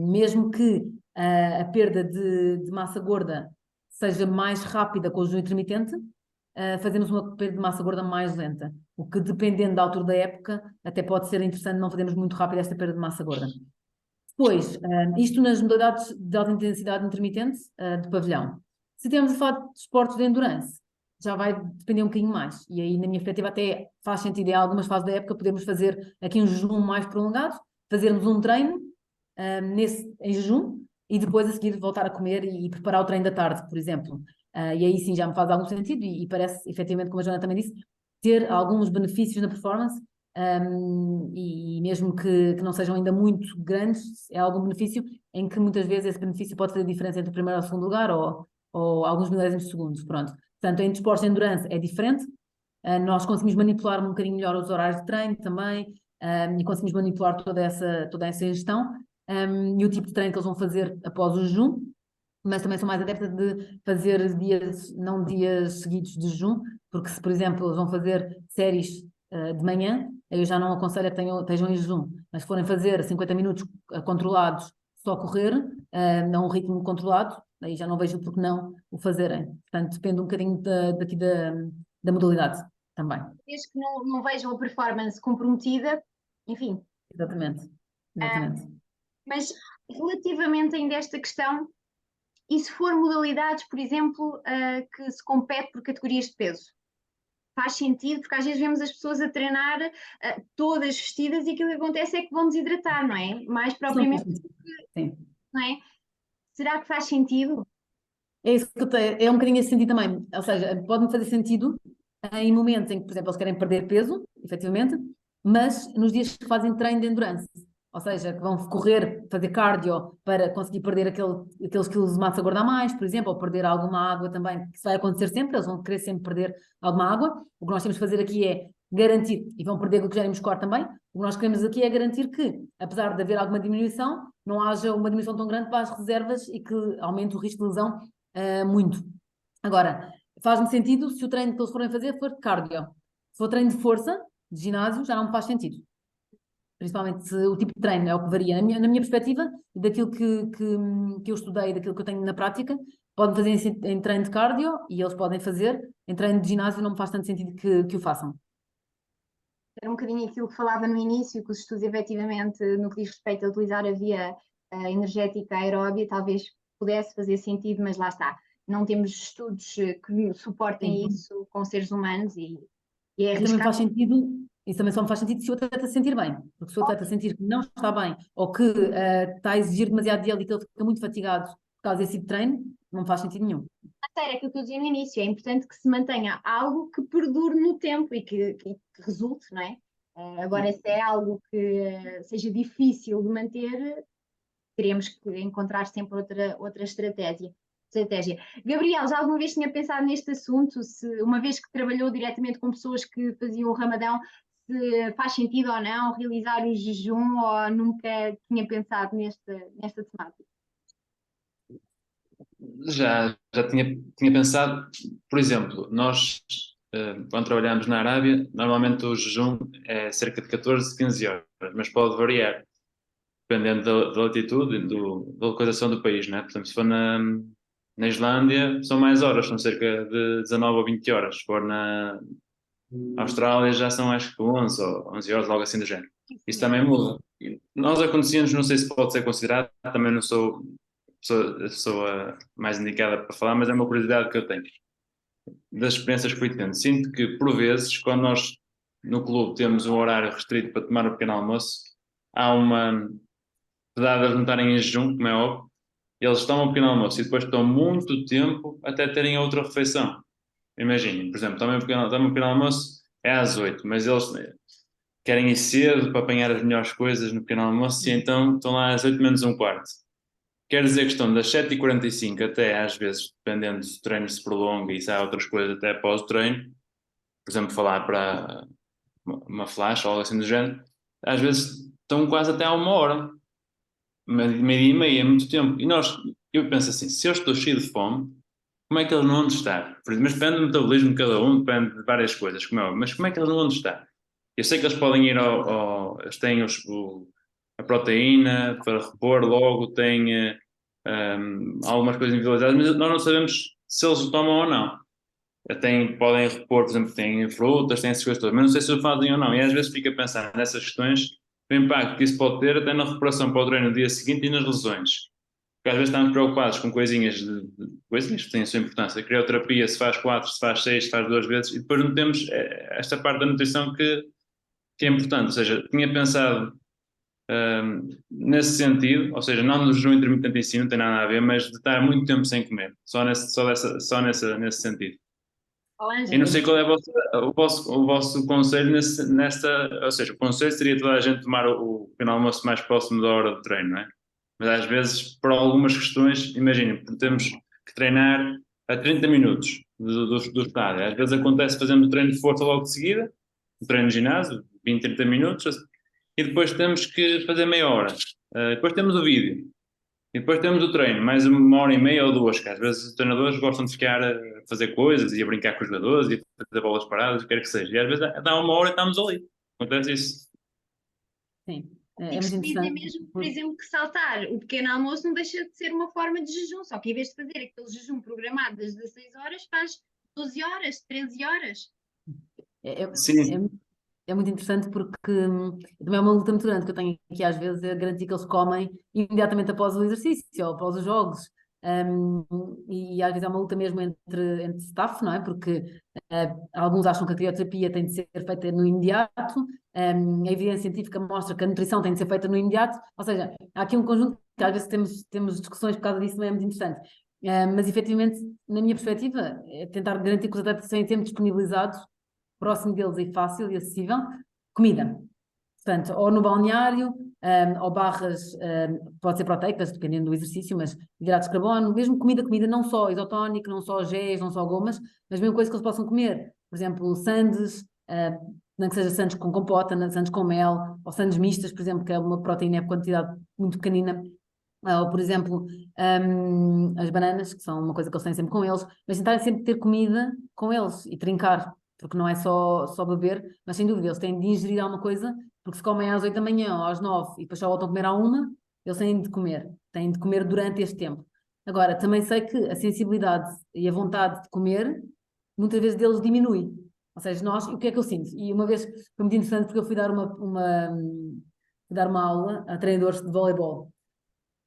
Mesmo que a perda de massa gorda seja mais rápida com o jejum intermitente, fazemos uma perda de massa gorda mais lenta, o que, dependendo da altura da época, até pode ser interessante não fazermos muito rápido esta perda de massa gorda. Depois, isto nas modalidades de alta intensidade intermitente de pavilhão. Se temos de fato de esportes de endurance, já vai depender um bocadinho mais, e aí na minha perspectiva até faz sentido, em algumas fases da época podemos fazer aqui um jejum mais prolongado, fazermos um treino em jejum, e depois a seguir voltar a comer e preparar o treino da tarde, por exemplo. E aí sim já me faz algum sentido e parece, efetivamente, como a Joana também disse, ter alguns benefícios na performance, e mesmo que não sejam ainda muito grandes, é algum benefício em que muitas vezes esse benefício pode fazer a diferença entre o primeiro e o segundo lugar ou alguns milésimos de segundos, pronto. Portanto, em desportos de endurance é diferente, nós conseguimos manipular um bocadinho melhor os horários de treino também, e conseguimos manipular toda essa gestão, e o tipo de treino que eles vão fazer após o jejum, mas também sou mais adepta de fazer dias, não dias seguidos de jejum, porque se, por exemplo, eles vão fazer séries de manhã, eu já não aconselho que estejam em jejum, mas se forem fazer 50 minutos controlados, só correr, a um ritmo controlado, aí já não vejo por que não o fazerem. Portanto, depende um bocadinho daqui da modalidade também. Desde que não vejam a performance comprometida, enfim. Exatamente. Mas relativamente ainda a esta questão, e se for modalidades, por exemplo, que se compete por categorias de peso? Faz sentido, porque às vezes vemos as pessoas a treinar todas vestidas e aquilo que acontece é que vão desidratar, não é? Mais propriamente, sim. não é? Será que faz sentido? É isso que é um bocadinho esse sentido também. Ou seja, pode-me fazer sentido em momentos em que, por exemplo, eles querem perder peso, efetivamente, mas nos dias que fazem treino de endurance. Ou seja, que vão correr, fazer cardio para conseguir perder aqueles quilos de massa gorda a mais, por exemplo, ou perder alguma água também, que isso vai acontecer sempre, eles vão querer sempre perder alguma água. O que nós temos que fazer aqui é garantir, e vão perder glicogênio muscular também, o que nós queremos aqui é garantir que, apesar de haver alguma diminuição, não haja uma diminuição tão grande para as reservas e que aumente o risco de lesão muito. Agora, faz-me sentido se o treino que eles forem fazer for de cardio. Se for treino de força, de ginásio, já não me faz sentido. Principalmente se o tipo de treino é o que varia. Na minha perspectiva, daquilo que eu estudei, daquilo que eu tenho na prática, podem fazer em treino de cardio e eles podem fazer. Em treino de ginásio não me faz tanto sentido que o façam. Era um bocadinho aquilo que falava no início, que os estudos efetivamente, no que diz respeito a utilizar a via energética aeróbia, talvez pudesse fazer sentido, mas lá está. Não temos estudos que suportem Sim. isso com seres humanos e é Também me arriscado. faz sentido, isso também só me faz sentido se o atleta se sentir bem. Porque se o atleta sentir que não está bem ou que está a exigir demasiado dele e que ele fica muito fatigado por causa desse tipo de treino, não faz sentido nenhum. Era aquilo que eu dizia no início, é importante que se mantenha algo que perdure no tempo e que resulte, não é? Agora, se é algo que seja difícil de manter, teremos que encontrar sempre outra estratégia. Gabriel, já alguma vez tinha pensado neste assunto, se uma vez que trabalhou diretamente com pessoas que faziam o Ramadão, se faz sentido ou não realizar o jejum ou nunca tinha pensado nesta temática? Já tinha pensado, por exemplo, nós, quando trabalhamos na Arábia, normalmente o jejum é cerca de 14, 15 horas, mas pode variar, dependendo da latitude e da localização do país, né? Por exemplo, se for na Islândia, são mais horas, são cerca de 19 ou 20 horas. Se for na Austrália, já são acho que 11 ou 11 horas, logo assim do género. Isso também muda. Nós acontecemos, não sei se pode ser considerado, também não sou a pessoa mais indicada para falar, mas é uma curiosidade que eu tenho. Das experiências que fui tendo. Sinto que, por vezes, quando nós no clube temos um horário restrito para tomar o pequeno almoço, há uma. Apesar de eles não estarem em jejum, como é óbvio, eles tomam o pequeno almoço e depois estão muito tempo até terem a outra refeição. Imaginem, por exemplo, tomam o pequeno almoço é às 8, mas eles querem ir cedo para apanhar as melhores coisas no pequeno almoço e então estão lá às 8 menos um quarto. Quer dizer que estão das 7h45 até, às vezes, dependendo se o treino se prolonga e se há outras coisas até após o treino, por exemplo, falar para uma flash ou algo assim do género, às vezes estão quase até a 1 hora, meia-dia e meia, é muito tempo. E eu penso assim, se eu estou cheio de fome, como é que eles não vão estar? Mas depende do metabolismo de cada um, depende de várias coisas, mas como é que eles não vão estar? Eu sei que eles podem ir eles têm a proteína para repor logo, têm algumas coisas individualizadas, mas nós não sabemos se eles o tomam ou não. Podem repor, por exemplo, têm frutas, têm essas coisas todas, mas não sei se o fazem ou não. E às vezes fico a pensar nessas questões, o impacto que isso pode ter até na recuperação para o treino no dia seguinte e nas lesões. Porque às vezes estamos preocupados com coisinhas coisinhas que têm a sua importância. A crioterapia, se faz 4, se faz 6, se faz 2 vezes, e depois não temos esta parte da nutrição que é importante. Ou seja, tinha pensado nesse sentido, ou seja, não no jejum intermitente em si, não tem nada a ver, mas de estar muito tempo sem comer, nesse sentido. E não sei qual é o vosso conselho nessa, ou seja, o conselho seria toda a gente tomar o pequeno almoço mais próximo da hora do treino, não é? Mas às vezes, por algumas questões, imaginem, temos que treinar a 30 minutos do estádio. Às vezes acontece fazendo o treino de força logo de seguida, o treino de ginásio, 20, 30 minutos, e depois temos que fazer meia hora. Depois temos o vídeo. E depois temos o treino, mais 1h30 ou 2, que às vezes os treinadores gostam de ficar a fazer coisas e a brincar com os jogadores e a fazer bolas paradas, o que quer que seja. E às vezes dá 1 hora e estamos ali. Acontece isso. Sim, E é muito costumo dizer interessante. mesmo, por exemplo, que saltar o pequeno almoço não deixa de ser uma forma de jejum, só que em vez de fazer aquele jejum programado das 16 horas, faz 12 horas, 13 horas. Sim, É muito interessante porque também é uma luta muito grande que eu tenho aqui às vezes é garantir que eles comem imediatamente após o exercício ou após os jogos. E às vezes é uma luta mesmo entre staff, não é? Porque alguns acham que a crioterapia tem de ser feita no imediato, a evidência científica mostra que a nutrição tem de ser feita no imediato, ou seja, há aqui um conjunto que às vezes temos discussões por causa disso, também é muito interessante. Mas efetivamente, na minha perspectiva, é tentar garantir que os atletas têm tempo disponibilizado próximo deles e fácil e acessível, comida. Portanto, ou no balneário, ou barras, pode ser proteicas, dependendo do exercício, mas hidratos de carbono, mesmo comida, não só isotónico, não só géis, não só gomas, mas mesmo coisas que eles possam comer. Por exemplo, sandes, não que seja sandes com compota, sandes com mel, ou sandes mistas, por exemplo, que é uma proteína em quantidade muito pequenina. Ou, por exemplo, as bananas, que são uma coisa que eles têm sempre com eles, mas tentarem sempre ter comida com eles e trincar, porque não é só beber, mas sem dúvida eles têm de ingerir alguma coisa, porque se comem às 8 da manhã ou às 9 e depois só voltam a comer à 1, eles têm de comer durante este tempo. Agora, também sei que a sensibilidade e a vontade de comer, muitas vezes deles diminui. Ou seja, o que é que eu sinto? E uma vez foi muito interessante porque eu fui dar fui dar uma aula a treinadores de voleibol.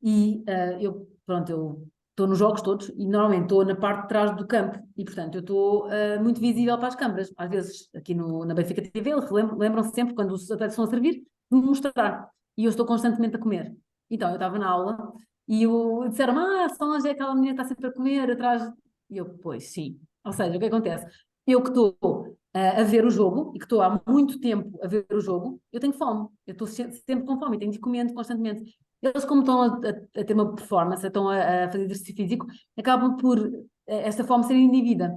E eu estou nos jogos todos e normalmente estou na parte de trás do campo e, portanto, eu estou muito visível para as câmaras. Às vezes, aqui na Benfica TV, eles lembram-se sempre, quando os atletas estão a servir, de me mostrar. E eu estou constantemente a comer. Então, eu estava na aula e disseram-me, Solange é aquela menina que está sempre a comer atrás. E eu, pois, sim. Ou seja, o que acontece? Eu que estou a ver o jogo e que estou há muito tempo a ver o jogo, eu tenho fome. Eu estou sempre com fome e tenho de ir comendo constantemente. Eles, como estão a ter uma performance, estão a fazer exercício físico, acabam por esta fome ser indevida.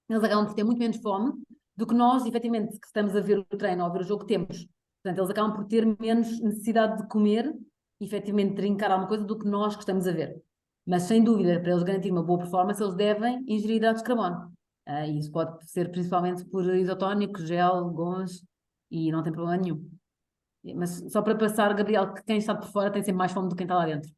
Eles acabam por ter muito menos fome do que nós, efetivamente, que estamos a ver o treino ou a ver o jogo, temos. Portanto, eles acabam por ter menos necessidade de comer, efetivamente, trincar alguma coisa do que nós que estamos a ver. Mas, sem dúvida, para eles garantirem uma boa performance, eles devem ingerir hidratos de carbono. E isso pode ser principalmente por isotónicos, gel, gomas, e não tem problema nenhum. Mas só para passar, Gabriel, que quem está por fora tem sempre mais fome do que quem está lá dentro.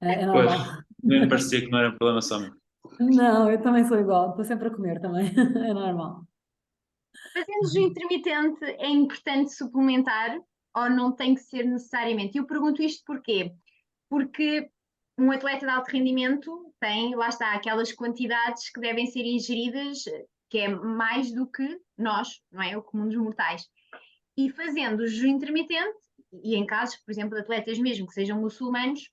É pois, normal. me parecia que não era um problema só meu. Não, eu também sou igual, estou sempre a comer também. É normal. Fazendo jejum intermitente, é importante suplementar ou não tem que ser necessariamente? Eu pergunto isto porquê? Porque um atleta de alto rendimento tem, lá está, aquelas quantidades que devem ser ingeridas, que é mais do que nós, não é? O comum dos mortais. E fazendo o jejum intermitente, e em casos, por exemplo, de atletas mesmo que sejam muçulmanos,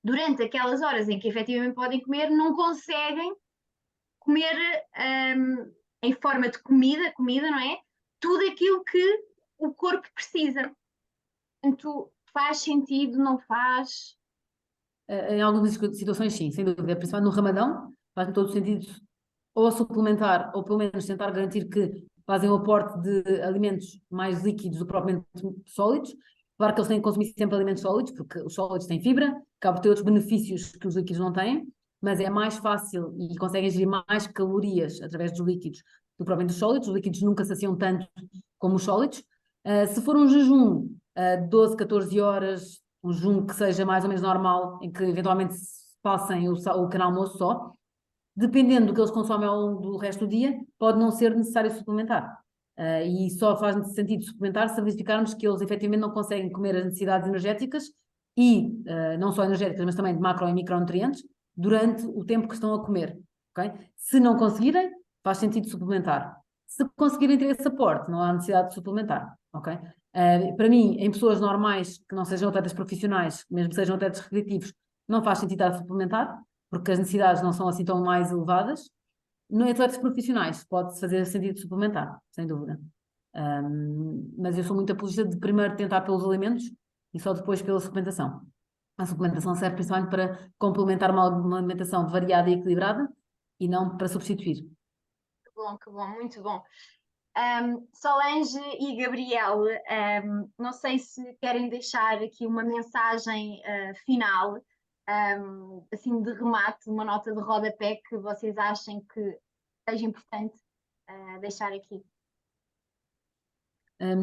durante aquelas horas em que efetivamente podem comer, não conseguem comer em forma de comida, não é? Tudo aquilo que o corpo precisa. Portanto, faz sentido, não faz? Em algumas situações, sim, sem dúvida. Principalmente no Ramadão, faz todo o sentido ou suplementar, ou pelo menos tentar garantir que fazem o aporte de alimentos mais líquidos do que propriamente sólidos. Claro que eles têm que consumir sempre alimentos sólidos, porque os sólidos têm fibra, acabam por ter outros benefícios que os líquidos não têm, mas é mais fácil e conseguem ingerir mais calorias através dos líquidos do que propriamente dos sólidos. Os líquidos nunca saciam tanto como os sólidos. Se for um jejum de 12, 14 horas, um jejum que seja mais ou menos normal, em que eventualmente se passem o pequeno almoço só, dependendo do que eles consomem ao longo do resto do dia, pode não ser necessário suplementar. E só faz sentido suplementar se verificarmos que eles efetivamente não conseguem comer as necessidades energéticas e não só energéticas, mas também de macro e micronutrientes durante o tempo que estão a comer. Okay? Se não conseguirem, faz sentido suplementar. Se conseguirem ter esse aporte, não há necessidade de suplementar. Okay? Para mim, em pessoas normais, que não sejam atletas profissionais, mesmo que sejam atletas recreativos, não faz sentido estar a suplementar, porque as necessidades não são assim tão mais elevadas. No atletas profissionais pode fazer sentido suplementar, sem dúvida. Mas eu sou muito apologista de primeiro tentar pelos alimentos e só depois pela suplementação. A suplementação serve principalmente para complementar uma alimentação variada e equilibrada e não para substituir. Que bom, muito bom. Solange e Gabriel, não sei se querem deixar aqui uma mensagem final, assim de remate, uma nota de rodapé que vocês achem que seja importante deixar aqui. Na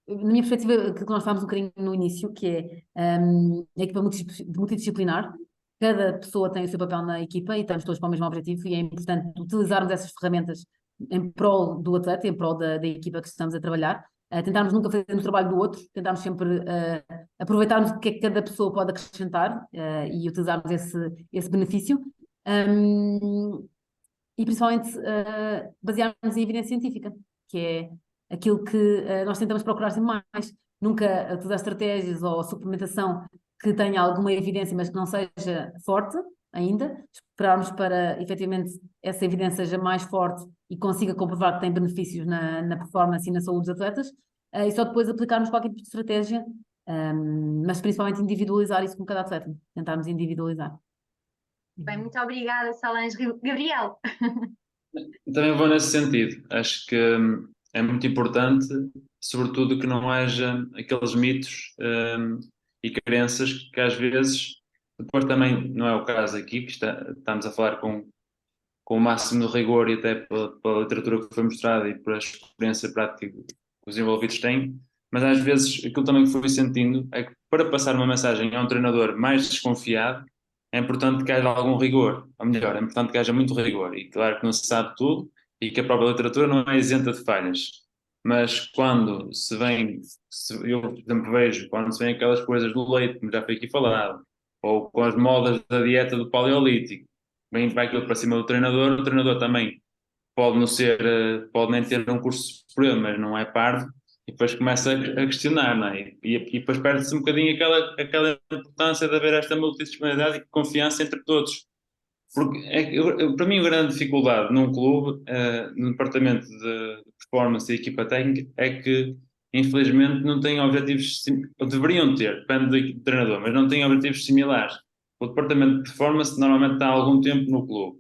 minha perspectiva, aquilo que nós falámos um bocadinho no início, que é a equipa multidisciplinar, cada pessoa tem o seu papel na equipa e estamos todos para o mesmo objetivo e é importante utilizarmos essas ferramentas em prol do atleta, em prol da equipa que estamos a trabalhar, tentarmos nunca fazer o trabalho do outro, tentarmos sempre aproveitarmos o que é que cada pessoa pode acrescentar e utilizarmos esse benefício. E principalmente basearmos em evidência científica, que é aquilo que nós tentamos procurar sempre mais. Nunca utilizar estratégias ou suplementação que tenha alguma evidência, mas que não seja forte ainda. Esperarmos para, efetivamente, essa evidência seja mais forte e consiga comprovar que tem benefícios na performance e na saúde dos atletas. E só depois aplicarmos qualquer tipo de estratégia, mas principalmente individualizar isso com cada atleta. Tentarmos individualizar. Bem, muito obrigada, Solange. Gabriel. Também vou nesse sentido. Acho que é muito importante, sobretudo, que não haja aqueles mitos e crenças que às vezes, depois também não é o caso aqui, que estamos a falar com o máximo de rigor e até pela literatura que foi mostrada e pela experiência prática que os envolvidos têm, mas às vezes aquilo também que fui sentindo é que para passar uma mensagem a um treinador mais desconfiado, é importante que haja algum rigor, ou melhor, é importante que haja muito rigor, e claro que não se sabe tudo e que a própria literatura não é isenta de falhas, mas quando se vem, eu por exemplo vejo, quando se vem aquelas coisas do leite, como já foi aqui falado, ou com as modas da dieta do paleolítico, vai aquilo para cima do treinador, o treinador também pode não ser, pode nem ter um curso superior, mas não é parvo, e depois começa a questionar, não é? E depois perde-se um bocadinho aquela importância de haver esta multidisciplinaridade e confiança entre todos. Porque para mim a grande dificuldade num clube, no departamento de performance e equipa técnica, é que infelizmente não têm objetivos, ou deveriam ter, depende do treinador, mas não têm objetivos similares. O departamento de performance normalmente está há algum tempo no clube.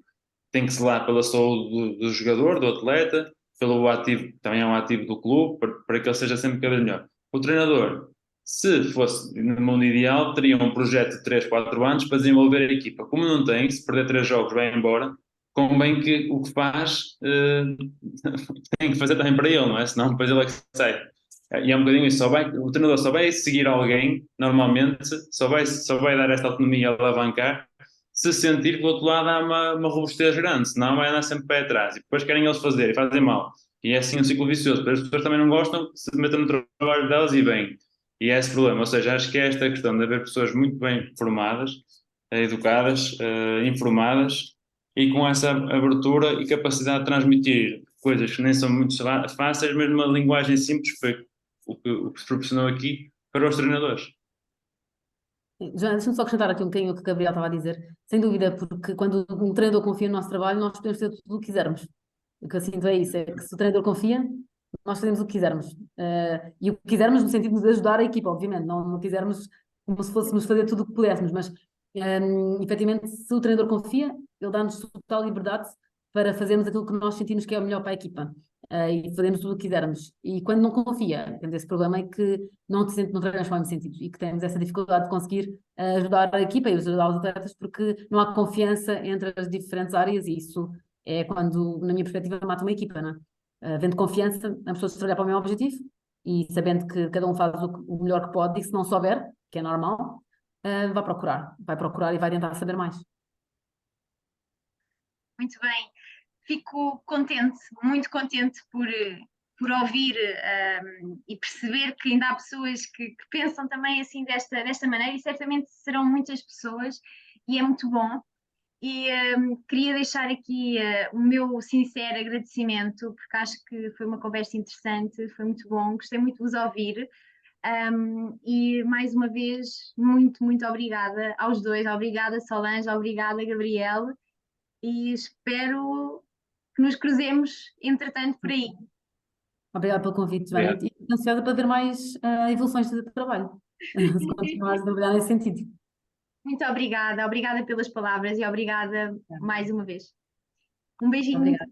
Tem que zelar pela saúde do jogador, do atleta, pelo ativo, também é um ativo do clube, para que ele seja sempre cada vez melhor. O treinador, se fosse no mundo ideal, teria um projeto de 3, 4 anos para desenvolver a equipa. Como não tem, se perder 3 jogos vai embora, convém que o que faz tem que fazer também para ele, não é? Senão depois ele é que sai. E é um bocadinho isso, o treinador só vai seguir alguém, normalmente, só vai dar esta autonomia a alavancar, se sentir que do outro lado há uma robustez grande, senão vai andar sempre pé atrás. E depois querem eles fazer e fazem mal. E é assim um ciclo vicioso. Depois as pessoas também não gostam, se metem no trabalho delas e bem. E é esse o problema. Ou seja, acho que é esta questão de haver pessoas muito bem formadas, educadas, informadas e com essa abertura e capacidade de transmitir coisas que nem são muito fáceis, mas numa linguagem simples, que foi o que se proporcionou aqui para os treinadores. Já, deixa-me só acrescentar aqui um bocadinho o que o Gabriel estava a dizer. Sem dúvida, porque quando um treinador confia no nosso trabalho, nós podemos fazer tudo o que quisermos. O que eu sinto é isso, é que se o treinador confia, nós fazemos o que quisermos. E o que quisermos no sentido de ajudar a equipa, obviamente, não quisermos como se fôssemos fazer tudo o que pudéssemos, mas efetivamente, se o treinador confia, ele dá-nos total liberdade para fazermos aquilo que nós sentimos que é o melhor para a equipa. E fazemos tudo o que quisermos. E quando não confia, temos esse problema é que não trabalhamos com o mesmo sentido e que temos essa dificuldade de conseguir ajudar a equipa e ajudar os atletas porque não há confiança entre as diferentes áreas e isso é quando, na minha perspectiva, mata uma equipa, não é? Havendo confiança, a pessoa se trabalhar para o mesmo objetivo e sabendo que cada um faz o melhor que pode e se não souber, que é normal, vai procurar e vai tentar saber mais. Muito bem. Fico contente, muito contente por ouvir e perceber que ainda há pessoas que pensam também assim desta maneira e certamente serão muitas pessoas e é muito bom. E queria deixar aqui o meu sincero agradecimento, porque acho que foi uma conversa interessante, foi muito bom, gostei muito de vos ouvir. E mais uma vez, muito, muito obrigada aos dois. Obrigada, Solange, obrigada, Gabriel, e espero que nos cruzemos, entretanto, por aí. Obrigada pelo convite, Joana, Obrigado. e estou ansiosa para ver mais evoluções do teu trabalho, se continuares a trabalhar nesse sentido. Muito obrigada, obrigada pelas palavras e obrigada mais uma vez. Um beijinho muito Obrigada.